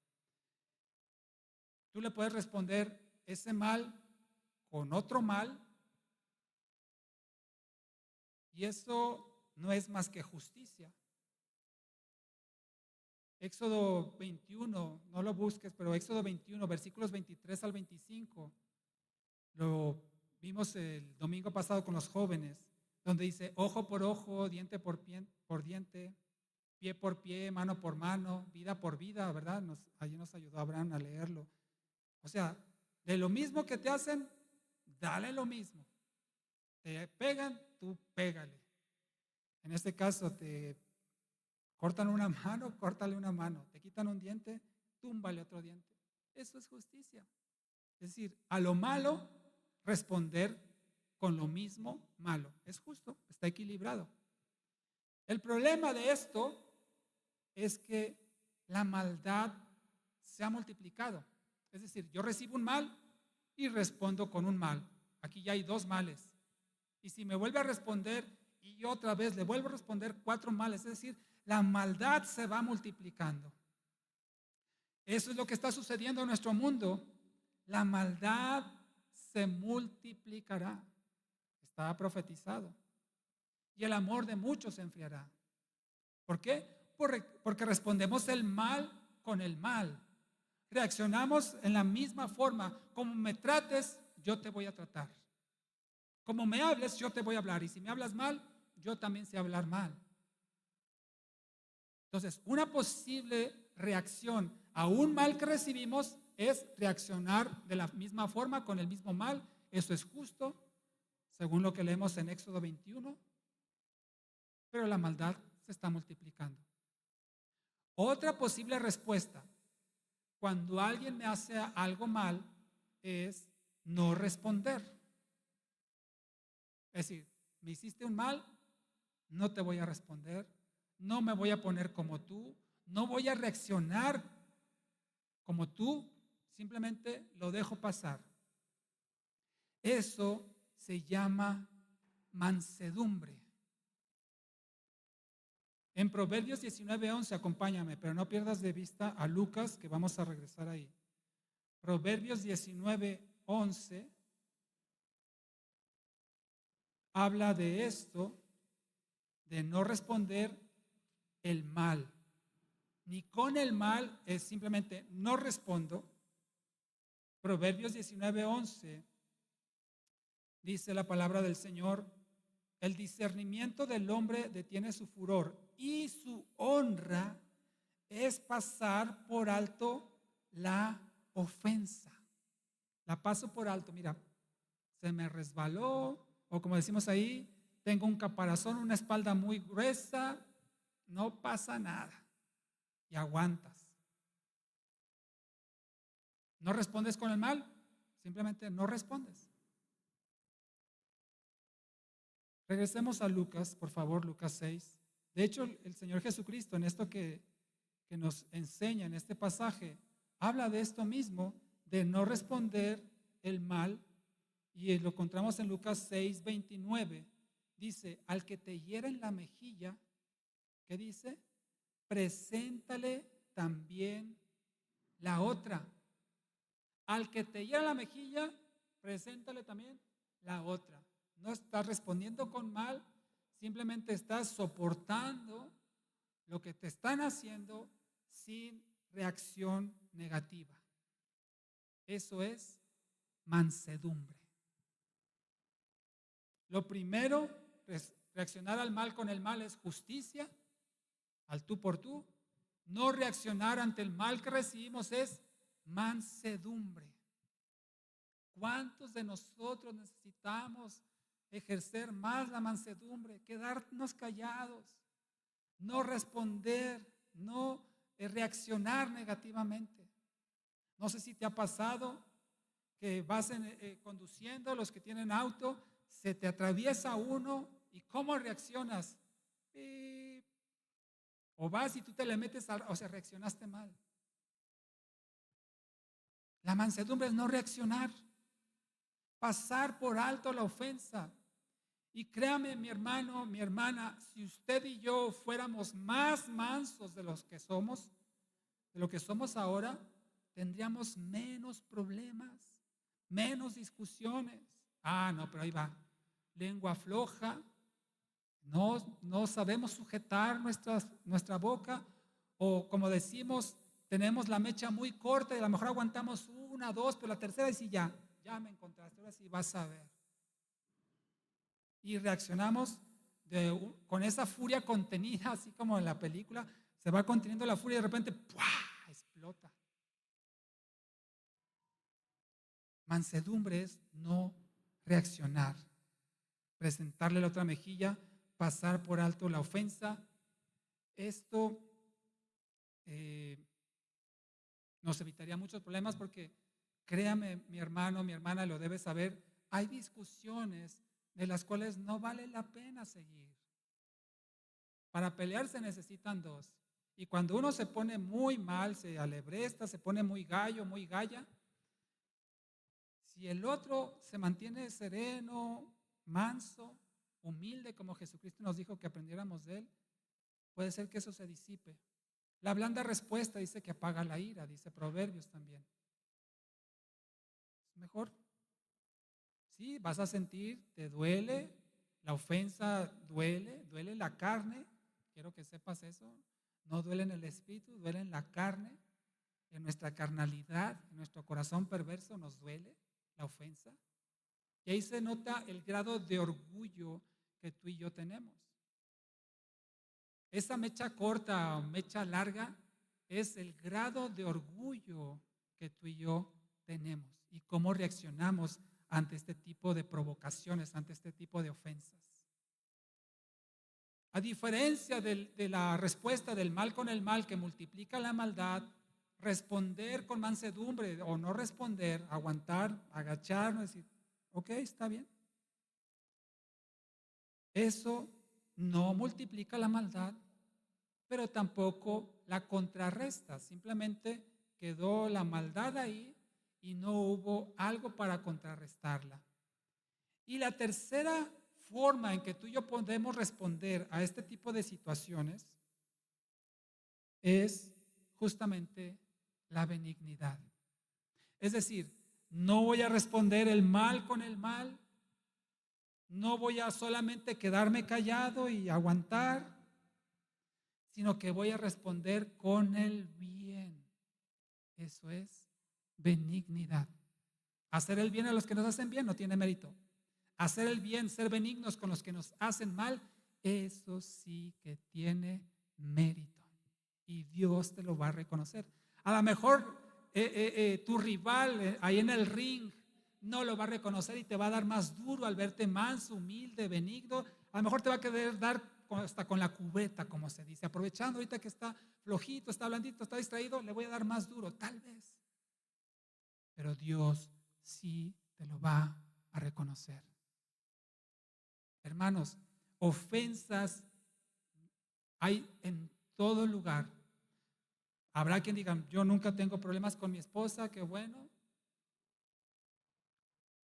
Tú le puedes responder ese mal con otro mal y eso no es más que justicia. Éxodo 21, no lo busques, pero Éxodo 21, versículos 23 al 25, lo vimos el domingo pasado con los jóvenes, donde dice ojo por ojo, diente por diente, pie por pie, mano por mano, vida por vida, ¿verdad? Allí nos ayudó Abraham a leerlo. O sea, de lo mismo que te hacen, dale lo mismo. Te pegan, tú pégale. En este caso, te cortan una mano, córtale una mano. Te quitan un diente, túmbale otro diente. Eso es justicia. Es decir, a lo malo responder con lo mismo malo. Es justo, está equilibrado. El problema de esto es que la maldad se ha multiplicado. Es decir, yo recibo un mal y respondo con un mal. Aquí ya hay dos males. Y si me vuelve a responder y yo otra vez le vuelvo a responder 4 males, es decir, la maldad se va multiplicando. Eso es lo que está sucediendo en nuestro mundo. La maldad se multiplicará. Está profetizado. Y el amor de muchos se enfriará. ¿Por qué? Porque respondemos el mal con el mal. Reaccionamos en la misma forma. Como me trates, yo te voy a tratar. Como me hables, yo te voy a hablar. Y si me hablas mal, yo también sé hablar mal. Entonces, una posible reacción a un mal que recibimos es reaccionar de la misma forma, con el mismo mal. Eso es justo, según lo que leemos en Éxodo 21. Pero la maldad se está multiplicando. Otra posible respuesta cuando alguien me hace algo mal es no responder. Es decir, me hiciste un mal, no te voy a responder, no me voy a poner como tú, no voy a reaccionar como tú, simplemente lo dejo pasar. Eso se llama mansedumbre. En Proverbios 19:11, acompáñame, pero no pierdas de vista a Lucas, que vamos a regresar ahí. Proverbios 19:11 habla de esto, de no responder el mal. Ni con el mal, es simplemente no respondo. Proverbios 19:11 dice la palabra del Señor: el discernimiento del hombre detiene su furor y su honra es pasar por alto la ofensa. La paso por alto, mira, se me resbaló, o como decimos ahí, tengo un caparazón, una espalda muy gruesa, no pasa nada y aguantas. ¿No respondes con el mal? Simplemente no respondes. Regresemos a Lucas, por favor, Lucas 6. De hecho, el Señor Jesucristo en esto que nos enseña en este pasaje, habla de esto mismo, de no responder el mal, y lo encontramos en Lucas 6:29. Dice, al que te hiera en la mejilla, ¿qué dice? Preséntale también la otra. Al que te hiera en la mejilla, preséntale también la otra. No estás respondiendo con mal, simplemente estás soportando lo que te están haciendo sin reacción negativa. Eso es mansedumbre. Lo primero, reaccionar al mal con el mal es justicia, al tú por tú. No reaccionar ante el mal que recibimos es mansedumbre. ¿Cuántos de nosotros necesitamos ejercer más la mansedumbre? Quedarnos callados, no responder, no reaccionar negativamente. No sé si te ha pasado que vas conduciendo, los que tienen auto, se te atraviesa uno y ¿cómo reaccionas? O vas y tú te le metes, o sea, reaccionaste mal. La mansedumbre es no reaccionar, pasar por alto la ofensa. Y créame, mi hermano, mi hermana, si usted y yo fuéramos más mansos de los que somos, de lo que somos ahora, tendríamos menos problemas, menos discusiones. Ah, no, pero ahí va. Lengua floja, no sabemos sujetar nuestra boca, O como decimos, tenemos la mecha muy corta y a lo mejor aguantamos una, dos, pero la tercera y sí ya me encontraste, ahora sí vas a ver. Y reaccionamos con esa furia contenida, así como en la película, se va conteniendo la furia y de repente ¡pua!, explota. Mansedumbre es no reaccionar, presentarle la otra mejilla, pasar por alto la ofensa. Esto nos evitaría muchos problemas porque, créame, mi hermano, mi hermana, lo debe saber, hay discusiones de las cuales no vale la pena seguir. Para pelear se necesitan dos. Y cuando uno se pone muy mal, se alebresta, se pone muy gallo, muy galla, si el otro se mantiene sereno, manso, humilde, como Jesucristo nos dijo que aprendiéramos de él, puede ser que eso se disipe. La blanda respuesta dice que apaga la ira, dice Proverbios también. Es mejor. Sí, vas a sentir, te duele, la ofensa duele, duele la carne, quiero que sepas eso, no duele en el espíritu, duele en la carne, en nuestra carnalidad, en nuestro corazón perverso nos duele la ofensa. Y ahí se nota el grado de orgullo que tú y yo tenemos. Esa mecha corta o mecha larga es el grado de orgullo que tú y yo tenemos y cómo reaccionamos ante este tipo de provocaciones, ante este tipo de ofensas. A diferencia de la respuesta del mal con el mal que multiplica la maldad, responder con mansedumbre o no responder, aguantar, agacharnos, decir, ok, está bien. Eso no multiplica la maldad, pero tampoco la contrarresta. Simplemente quedó la maldad ahí y no hubo algo para contrarrestarla. Y la tercera forma en que tú y yo podemos responder a este tipo de situaciones es justamente la benignidad. Es decir, no voy a responder el mal con el mal, no voy a solamente quedarme callado y aguantar, sino que voy a responder con el bien. Eso es benignidad. Hacer el bien a los que nos hacen bien no tiene mérito. Hacer el bien, ser benignos con los que nos hacen mal, eso sí que tiene mérito. Y Dios te lo va a reconocer. A lo mejor tu rival ahí en el ring no lo va a reconocer y te va a dar más duro al verte manso, humilde, benigno. A lo mejor te va a querer dar hasta con la cubeta, como se dice, aprovechando ahorita que está flojito, está blandito, está distraído, le voy a dar más duro, tal vez. Pero Dios sí te lo va a reconocer. Hermanos, ofensas hay en todo lugar. Habrá quien diga, yo nunca tengo problemas con mi esposa, qué bueno.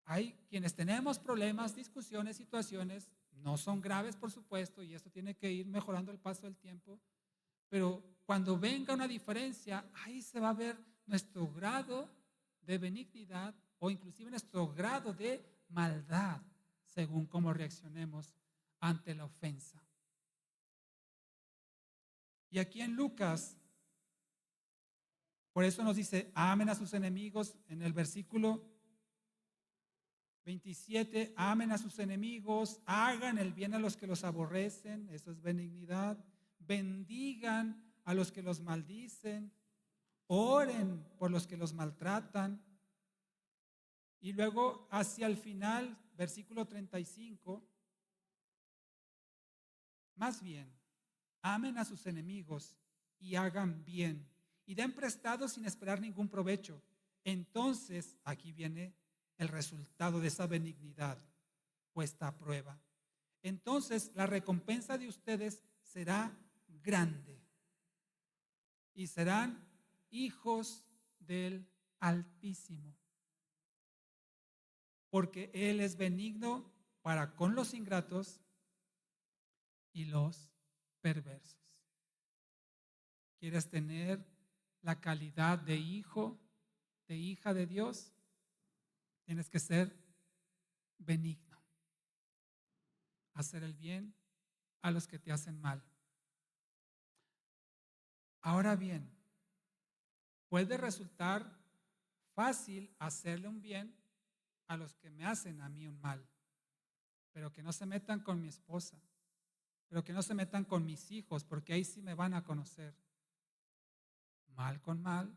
Hay quienes tenemos problemas, discusiones, situaciones, no son graves por supuesto, y esto tiene que ir mejorando al paso del tiempo, pero cuando venga una diferencia, ahí se va a ver nuestro grado de benignidad o inclusive nuestro grado de maldad, según cómo reaccionemos ante la ofensa. Y aquí en Lucas, por eso nos dice, amen a sus enemigos en el versículo 27, amen a sus enemigos, hagan el bien a los que los aborrecen, eso es benignidad, bendigan a los que los maldicen, oren por los que los maltratan. Y luego hacia el final, versículo 35, más bien, amen a sus enemigos y hagan bien, y den prestado sin esperar ningún provecho. Entonces, aquí viene el resultado de esa benignidad puesta a prueba. Entonces, la recompensa de ustedes será grande y serán hijos del Altísimo, porque Él es benigno para con los ingratos y los perversos. ¿Quieres tener la calidad de hijo, de hija de Dios? Tienes que ser benigno, hacer el bien a los que te hacen mal. Ahora bien, puede resultar fácil hacerle un bien a los que me hacen a mí un mal, pero que no se metan con mi esposa, pero que no se metan con mis hijos, porque ahí sí me van a conocer. Mal con mal,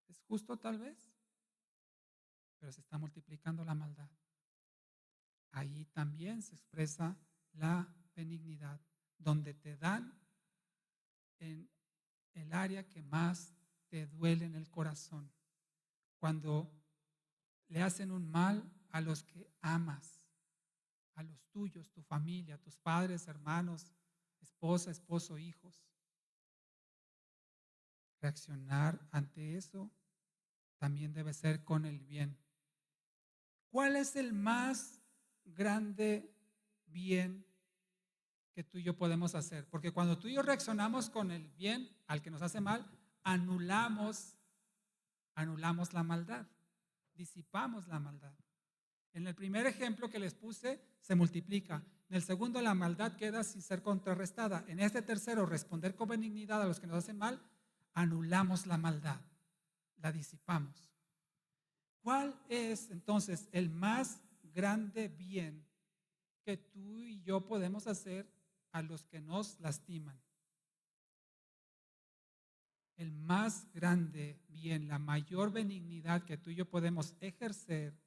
es justo tal vez, pero se está multiplicando la maldad. Ahí también se expresa la benignidad, donde te dan en el área que más te duele en el corazón, cuando le hacen un mal a los que amas, a los tuyos, tu familia, tus padres, hermanos, esposa, esposo, hijos. Reaccionar ante eso también debe ser con el bien. ¿Cuál es el más grande bien que tú y yo podemos hacer? Porque cuando tú y yo reaccionamos con el bien al que nos hace mal, anulamos la maldad, disipamos la maldad. En el primer ejemplo que les puse, se multiplica. En el segundo, la maldad queda sin ser contrarrestada. En este tercero, responder con benignidad a los que nos hacen mal, anulamos la maldad, la disipamos. ¿Cuál es entonces el más grande bien que tú y yo podemos hacer a los que nos lastiman? El más grande bien, la mayor benignidad que tú y yo podemos ejercer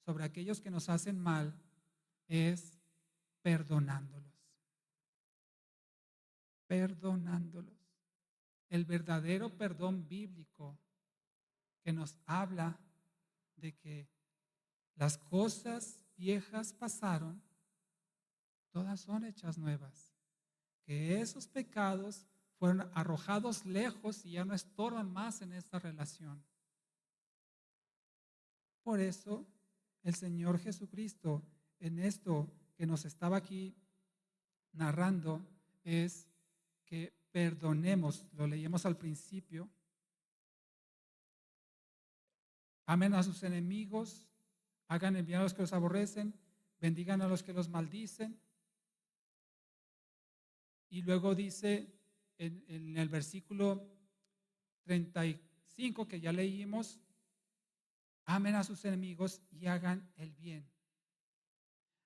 sobre aquellos que nos hacen mal es perdonándolos. Perdonándolos. El verdadero perdón bíblico que nos habla de que las cosas viejas pasaron, todas son hechas nuevas. Que esos pecados fueron arrojados lejos y ya no estorban más en esta relación. Por eso el Señor Jesucristo en esto que nos estaba aquí narrando es que perdonemos, lo leímos al principio, amen a sus enemigos, hagan el bien a los que los aborrecen, bendigan a los que los maldicen. Y luego dice en el versículo 35 que ya leímos, amen a sus enemigos y hagan el bien.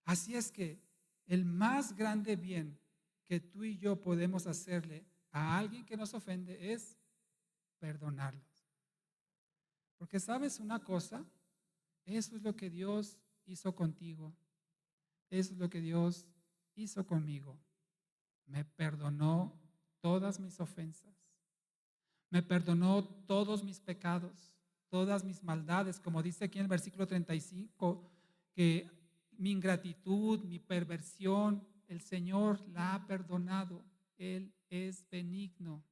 Así es que el más grande bien que tú y yo podemos hacerle a alguien que nos ofende es perdonarlos. Porque sabes una cosa, eso es lo que Dios hizo contigo, eso es lo que Dios hizo conmigo. Me perdonó todas mis ofensas, me perdonó todos mis pecados, todas mis maldades, como dice aquí en el versículo 35, que mi ingratitud, mi perversión, el Señor la ha perdonado. Él es benigno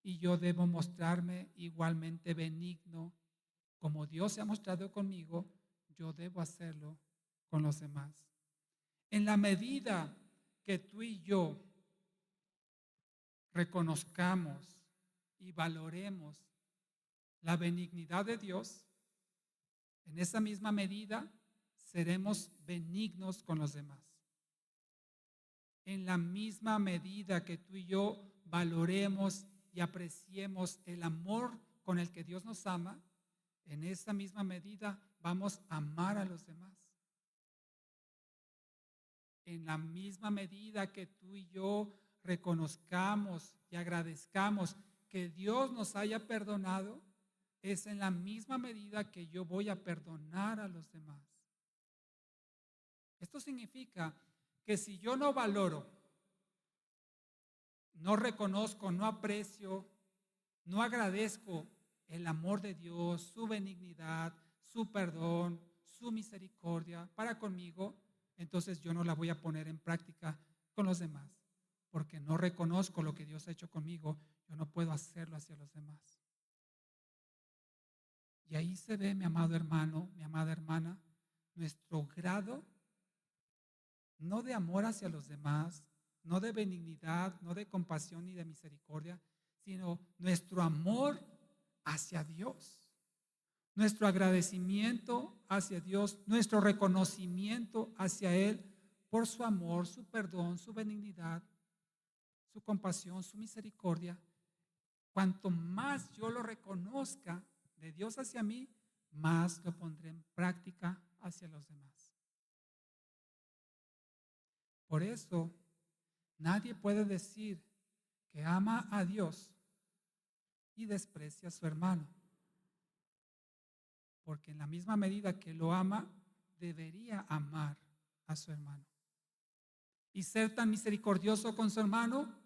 y yo debo mostrarme igualmente benigno. Como Dios se ha mostrado conmigo, yo debo hacerlo con los demás. En la medida que tú y yo reconozcamos y valoremos la benignidad de Dios, en esa misma medida seremos benignos con los demás. En la misma medida que tú y yo valoremos y apreciemos el amor con el que Dios nos ama, en esa misma medida vamos a amar a los demás. En la misma medida que tú y yo reconozcamos y agradezcamos que Dios nos haya perdonado, es en la misma medida que yo voy a perdonar a los demás. Esto significa que si yo no valoro, no reconozco, no aprecio, no agradezco el amor de Dios, su benignidad, su perdón, su misericordia para conmigo, entonces yo no la voy a poner en práctica con los demás, porque no reconozco lo que Dios ha hecho conmigo, yo no puedo hacerlo hacia los demás. Y ahí se ve, mi amado hermano, mi amada hermana, nuestro grado no de amor hacia los demás, no de benignidad, no de compasión ni de misericordia, sino nuestro amor hacia Dios, nuestro agradecimiento hacia Dios, nuestro reconocimiento hacia Él por su amor, su perdón, su benignidad, su compasión, su misericordia. cuanto más yo lo reconozca de Dios hacia mí, más lo pondré en práctica hacia los demás. Por eso, nadie puede decir que ama a Dios y desprecia a su hermano, porque en la misma medida que lo ama, debería amar a su hermano. Y ser tan misericordioso con su hermano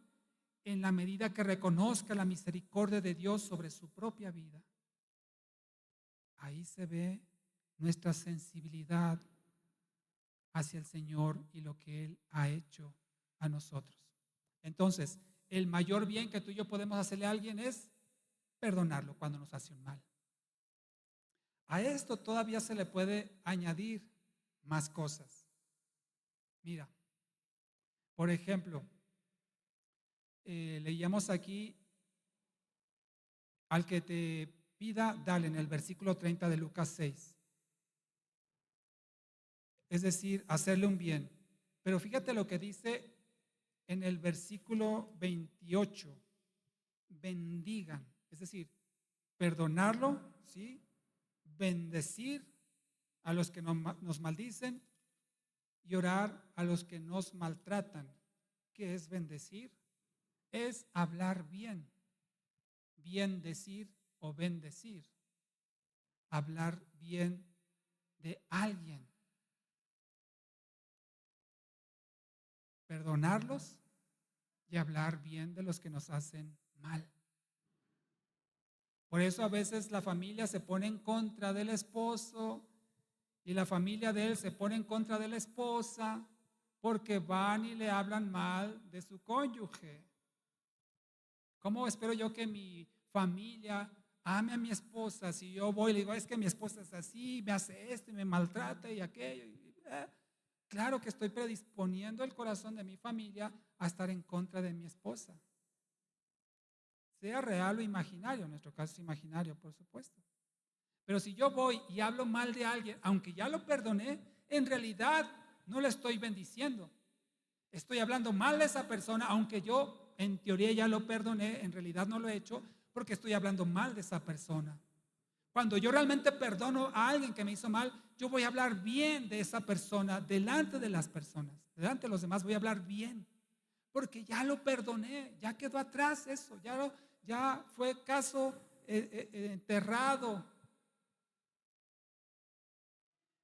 en la medida que reconozca la misericordia de Dios sobre su propia vida. Ahí se ve nuestra sensibilidad hacia el Señor y lo que Él ha hecho a nosotros. Entonces, el mayor bien que tú y yo podemos hacerle a alguien es perdonarlo cuando nos hace un mal. A esto todavía se le puede añadir más cosas. Mira, por ejemplo, leíamos aquí, al que te pida, dale, en el versículo 30 de Lucas 6. Es decir, hacerle un bien. Pero fíjate lo que dice en el versículo 28. Bendigan, es decir, perdonarlo, ¿sí? Bendecir a los que nos maldicen y orar a los que nos maltratan. ¿Qué es bendecir? Es hablar bien. Bien decir o bendecir. Hablar bien de alguien. Perdonarlos y hablar bien de los que nos hacen mal. Por eso a veces la familia se pone en contra del esposo y la familia de él se pone en contra de la esposa porque van y le hablan mal de su cónyuge. ¿Cómo espero yo que mi familia ame a mi esposa si yo voy y le digo, es que mi esposa es así, me hace esto y me maltrata y aquello? Claro que estoy predisponiendo el corazón de mi familia a estar en contra de mi esposa. Sea real o imaginario, en nuestro caso es imaginario, por supuesto. Pero si yo voy y hablo mal de alguien, aunque ya lo perdoné, en realidad no le estoy bendiciendo. Estoy hablando mal de esa persona, aunque yo en teoría ya lo perdoné, en realidad no lo he hecho porque estoy hablando mal de esa persona. Cuando yo realmente perdono a alguien que me hizo mal, yo voy a hablar bien de esa persona delante de las personas, delante de los demás voy a hablar bien, porque ya lo perdoné, ya quedó atrás eso, ya fue caso enterrado.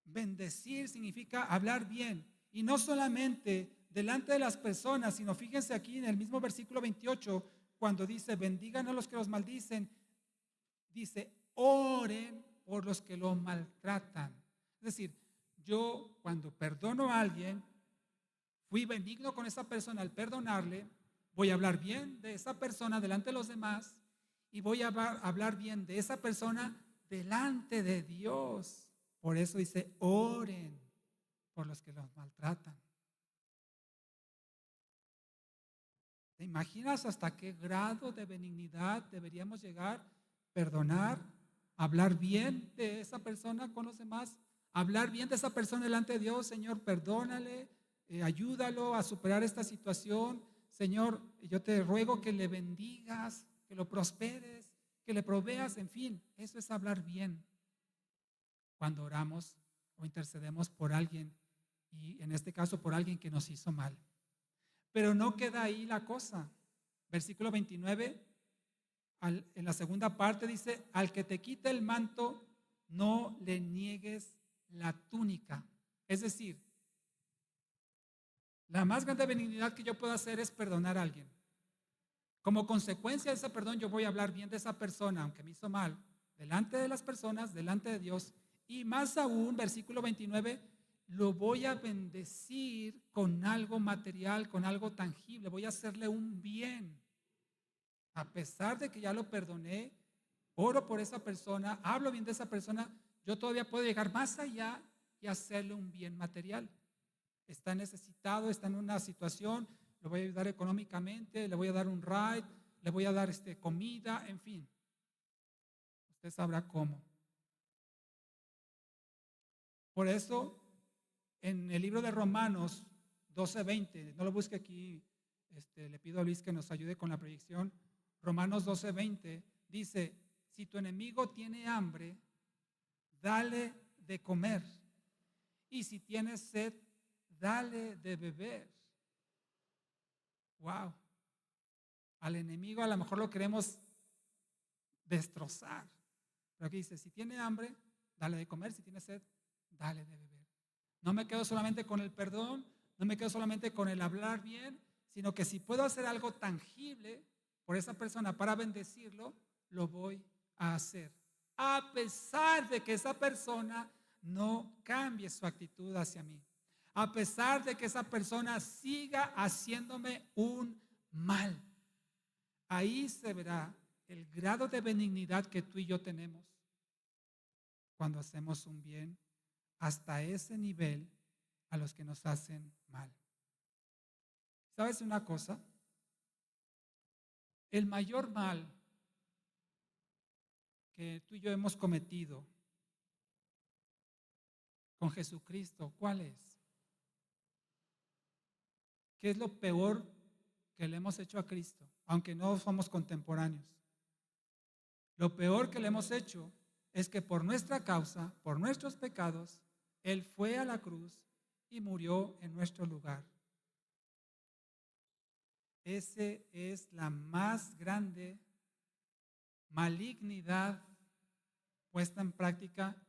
Bendecir significa hablar bien, y no solamente delante de las personas, sino fíjense aquí en el mismo versículo 28, cuando dice, bendigan a los que los maldicen, dice, oren por los que lo maltratan. Es decir, yo cuando perdono a alguien, fui benigno con esa persona al perdonarle, voy a hablar bien de esa persona delante de los demás y voy a hablar bien de esa persona delante de Dios. Por eso dice, oren por los que los maltratan. ¿Te imaginas hasta qué grado de benignidad deberíamos llegar? Perdonar, hablar bien de esa persona con los demás, hablar bien de esa persona delante de Dios. Señor, perdónale, ayúdalo a superar esta situación. Señor, yo te ruego que le bendigas, que lo prosperes, que le proveas, en fin, eso es hablar bien cuando oramos o intercedemos por alguien, y en este caso por alguien que nos hizo mal. Pero no queda ahí la cosa. Versículo 29, en la segunda parte dice, al que te quite el manto, no le niegues la túnica. Es decir, la más grande benignidad que yo puedo hacer es perdonar a alguien. Como consecuencia de ese perdón, yo voy a hablar bien de esa persona, aunque me hizo mal, delante de las personas, delante de Dios. Y más aún, versículo 29, lo voy a bendecir con algo material, con algo tangible. Voy a hacerle un bien. A pesar de que ya lo perdoné, oro por esa persona, hablo bien de esa persona, yo todavía puedo llegar más allá y hacerle un bien material. Está necesitado, está en una situación, lo voy a ayudar económicamente, le voy a dar un ride, le voy a dar comida, en fin. Usted sabrá cómo. Por eso, en el libro de Romanos 12:20, no lo busque aquí, le pido a Luis que nos ayude con la proyección. Romanos 12:20 dice, si tu enemigo tiene hambre, dale de comer. Y si tiene sed, dale de beber. Wow. Al enemigo a lo mejor lo queremos destrozar. Pero aquí dice, si tiene hambre, dale de comer. Si tiene sed, dale de beber. No me quedo solamente con el perdón, no me quedo solamente con el hablar bien, sino que si puedo hacer algo tangible por esa persona para bendecirlo, lo voy a hacer. A pesar de que esa persona no cambie su actitud hacia mí. A pesar de que esa persona siga haciéndome un mal. Ahí se verá el grado de benignidad que tú y yo tenemos cuando hacemos un bien hasta ese nivel a los que nos hacen mal. ¿Sabes una cosa? El mayor mal que tú y yo hemos cometido con Jesucristo, ¿cuál es? ¿Qué es lo peor que le hemos hecho a Cristo? Aunque no somos contemporáneos. Lo peor que le hemos hecho es que por nuestra causa, por nuestros pecados, Él fue a la cruz y murió en nuestro lugar. Ese es la más grande malignidad puesta en práctica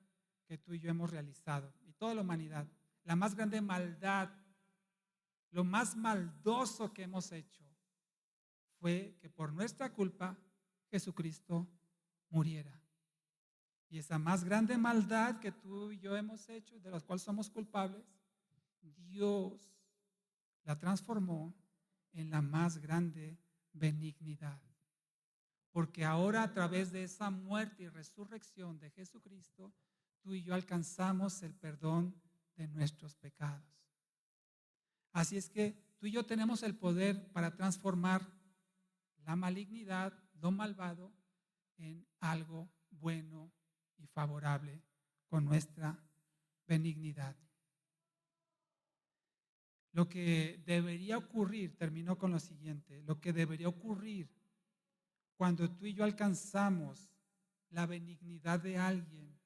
que tú y yo hemos realizado, y toda la humanidad. La más grande maldad, lo más maldoso que hemos hecho fue que por nuestra culpa Jesucristo muriera. Y esa más grande maldad que tú y yo hemos hecho, de la cual somos culpables, Dios la transformó en la más grande benignidad. Porque ahora a través de esa muerte y resurrección de Jesucristo, tú y yo alcanzamos el perdón de nuestros pecados. Así es que tú y yo tenemos el poder para transformar la malignidad, lo malvado, en algo bueno y favorable con nuestra benignidad. Lo que debería ocurrir, termino con lo siguiente, lo que debería ocurrir cuando tú y yo alcanzamos la benignidad de alguien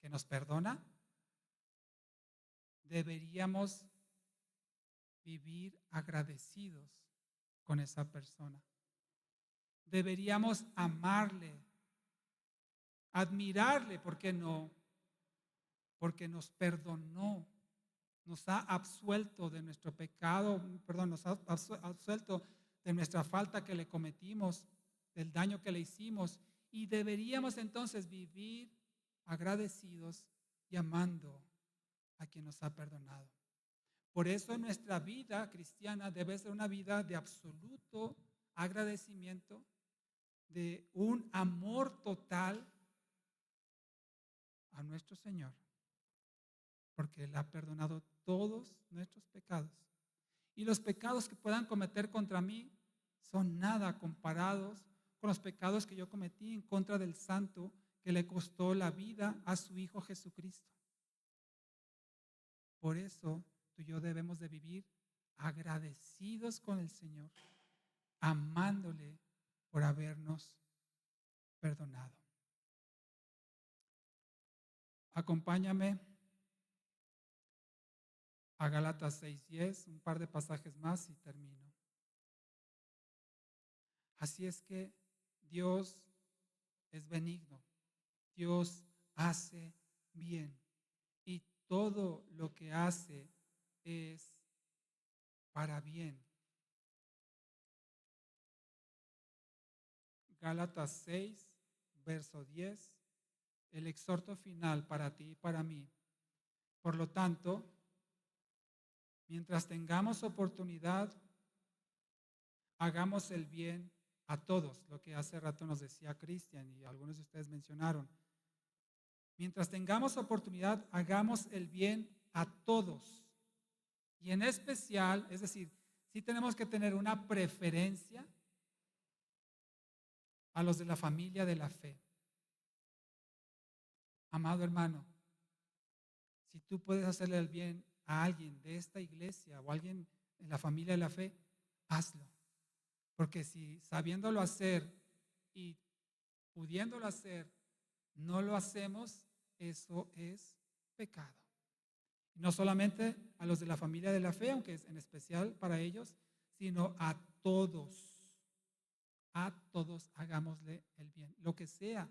que nos perdona, deberíamos vivir agradecidos con esa persona. Deberíamos amarle, admirarle, ¿por qué no? Porque nos perdonó, nos ha absuelto de nuestro pecado, perdón, nos ha absuelto de nuestra falta que le cometimos, del daño que le hicimos, y deberíamos entonces vivir agradecidos y amando a quien nos ha perdonado. Por eso nuestra vida cristiana debe ser una vida de absoluto agradecimiento, de un amor total a nuestro Señor, porque Él ha perdonado todos nuestros pecados. Y los pecados que puedan cometer contra mí son nada comparados con los pecados que yo cometí en contra del Santo que le costó la vida a su Hijo Jesucristo. Por eso tú y yo debemos de vivir agradecidos con el Señor, amándole por habernos perdonado. Acompáñame a Gálatas 6:10, un par de pasajes más y termino. Así es que Dios es benigno, Dios hace bien y todo lo que hace es para bien. Gálatas 6, verso 10, el exhorto final para ti y para mí. Por lo tanto, mientras tengamos oportunidad, hagamos el bien a todos, lo que hace rato nos decía Cristian y algunos de ustedes mencionaron. Mientras tengamos oportunidad, hagamos el bien a todos. Y en especial, es decir, sí tenemos que tener una preferencia a los de la familia de la fe. Amado hermano, si tú puedes hacerle el bien a alguien de esta iglesia o a alguien de la familia de la fe, hazlo. Porque si sabiéndolo hacer y pudiéndolo hacer, no lo hacemos, eso es pecado. No solamente a los de la familia de la fe, aunque es en especial para ellos, sino a todos hagámosle el bien, lo que sea.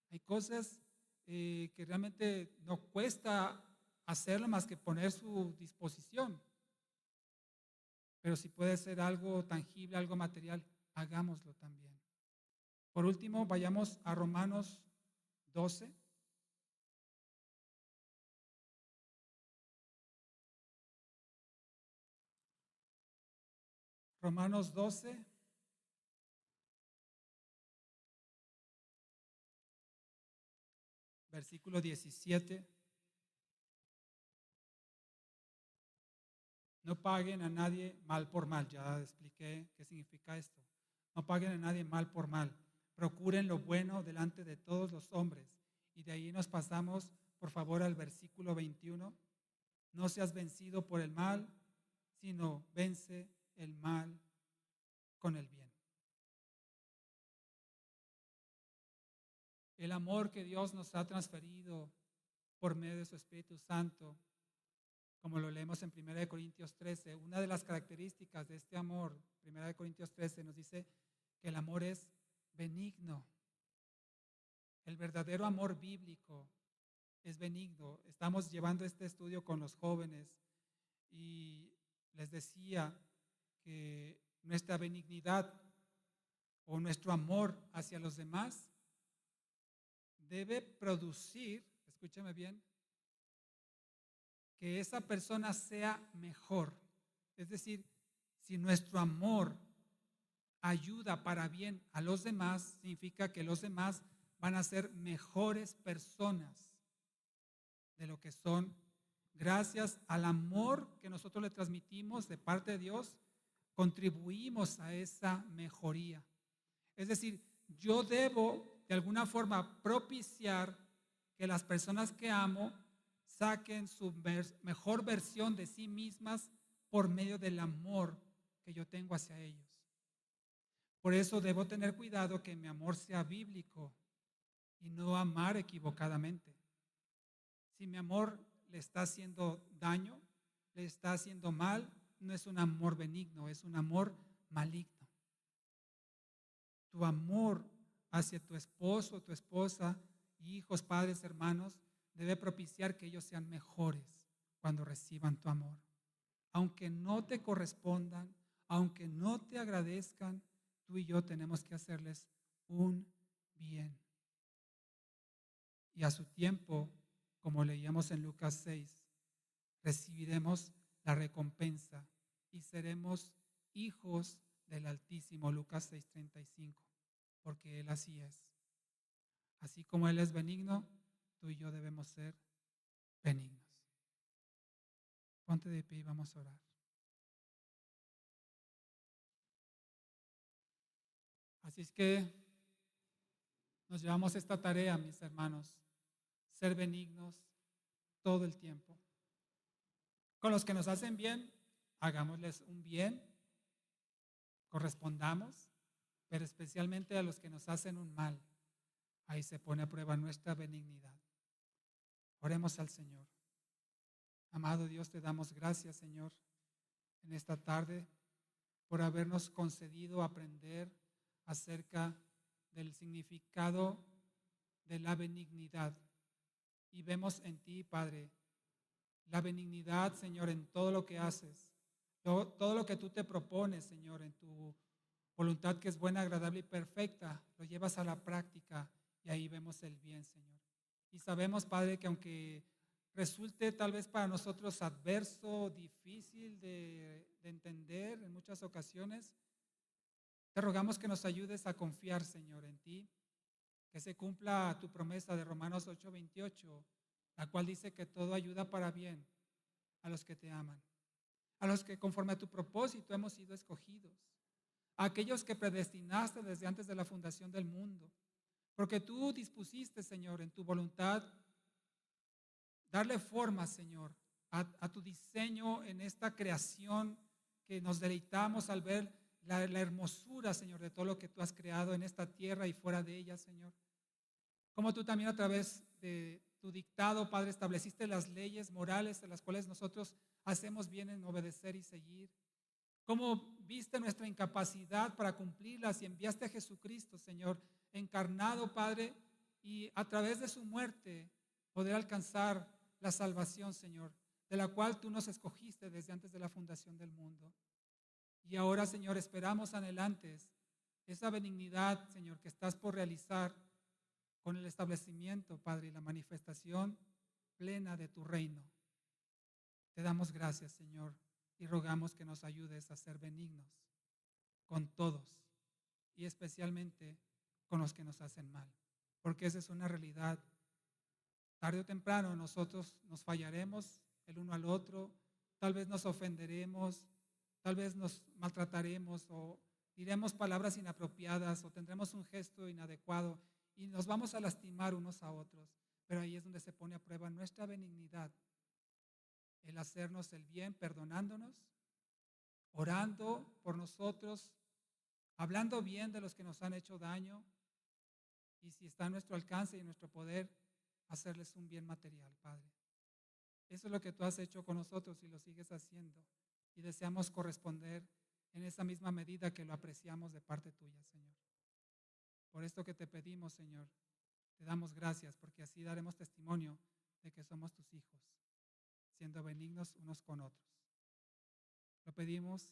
Hay cosas que realmente no cuesta hacerlo más que poner su disposición, pero si puede ser algo tangible, algo material, hagámoslo también. Por último, vayamos a Romanos 12. Romanos 12, versículo 17. No paguen a nadie mal por mal. Ya expliqué qué significa esto. No paguen a nadie mal por mal. Procuren lo bueno delante de todos los hombres. Y de ahí nos pasamos, por favor, al versículo 21. No seas vencido por el mal, sino vence el mal con el bien. El amor que Dios nos ha transferido por medio de su Espíritu Santo, como lo leemos en 1 Corintios 13, una de las características de este amor, 1 Corintios 13 nos dice que el amor es benigno. El verdadero amor bíblico es benigno. Estamos llevando este estudio con los jóvenes y les decía que nuestra benignidad o nuestro amor hacia los demás debe producir, escúchame bien, que esa persona sea mejor. Es decir, si nuestro amor ayuda para bien a los demás, significa que los demás van a ser mejores personas de lo que son gracias al amor que nosotros le transmitimos de parte de Dios, contribuimos a esa mejoría. Es decir, yo debo de alguna forma propiciar que las personas que amo saquen su mejor versión de sí mismas por medio del amor que yo tengo hacia ellos. Por eso debo tener cuidado que mi amor sea bíblico y no amar equivocadamente. Si mi amor le está haciendo daño, le está haciendo mal, no es un amor benigno, es un amor maligno. Tu amor hacia tu esposo, tu esposa, hijos, padres, hermanos, debe propiciar que ellos sean mejores cuando reciban tu amor. Aunque no te correspondan, aunque no te agradezcan, tú y yo tenemos que hacerles un bien. Y a su tiempo, como leíamos en Lucas 6, recibiremos la recompensa y seremos hijos del Altísimo, Lucas 6:35, porque Él así es. Así como Él es benigno, tú y yo debemos ser benignos. Ponte de pie y vamos a orar. Así es que nos llevamos esta tarea, mis hermanos, ser benignos todo el tiempo. Con los que nos hacen bien, hagámosles un bien, correspondamos, pero especialmente a los que nos hacen un mal. Ahí se pone a prueba nuestra benignidad. Oremos al Señor. Amado Dios, te damos gracias, Señor, en esta tarde por habernos concedido aprender acerca del significado de la benignidad. Y vemos en ti, Padre, la benignidad, Señor, en todo lo que haces, todo lo que tú te propones, Señor, en tu voluntad que es buena, agradable y perfecta, lo llevas a la práctica y ahí vemos el bien, Señor. Y sabemos, Padre, que aunque resulte tal vez para nosotros adverso, difícil de entender en muchas ocasiones, te rogamos que nos ayudes a confiar, Señor, en ti, que se cumpla tu promesa de Romanos 8:28, la cual dice que todo ayuda para bien a los que te aman, a los que conforme a tu propósito hemos sido escogidos, a aquellos que predestinaste desde antes de la fundación del mundo, porque tú dispusiste, Señor, en tu voluntad, darle forma, Señor, a tu diseño en esta creación que nos deleitamos al ver la hermosura, Señor, de todo lo que tú has creado en esta tierra y fuera de ella, Señor. Como tú también a través de tu dictado, Padre, estableciste las leyes morales de las cuales nosotros hacemos bien en obedecer y seguir. Cómo viste nuestra incapacidad para cumplirlas y enviaste a Jesucristo, Señor, encarnado, Padre, y a través de su muerte poder alcanzar la salvación, Señor, de la cual tú nos escogiste desde antes de la fundación del mundo. Y ahora, Señor, esperamos anhelantes esa benignidad, Señor, que estás por realizar con el establecimiento, Padre, y la manifestación plena de tu reino. Te damos gracias, Señor, y rogamos que nos ayudes a ser benignos con todos y especialmente con los que nos hacen mal, porque esa es una realidad. Tarde o temprano nosotros nos fallaremos el uno al otro, tal vez nos ofenderemos, tal vez nos maltrataremos o diremos palabras inapropiadas o tendremos un gesto inadecuado y nos vamos a lastimar unos a otros. Pero ahí es donde se pone a prueba nuestra benignidad, el hacernos el bien, perdonándonos, orando por nosotros, hablando bien de los que nos han hecho daño y si está a nuestro alcance y en nuestro poder, hacerles un bien material, Padre. Eso es lo que tú has hecho con nosotros y lo sigues haciendo. Y deseamos corresponder en esa misma medida que lo apreciamos de parte tuya, Señor. Por esto que te pedimos, Señor, te damos gracias porque así daremos testimonio de que somos tus hijos, siendo benignos unos con otros. Lo pedimos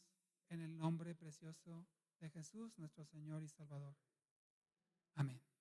en el nombre precioso de Jesús, nuestro Señor y Salvador. Amén.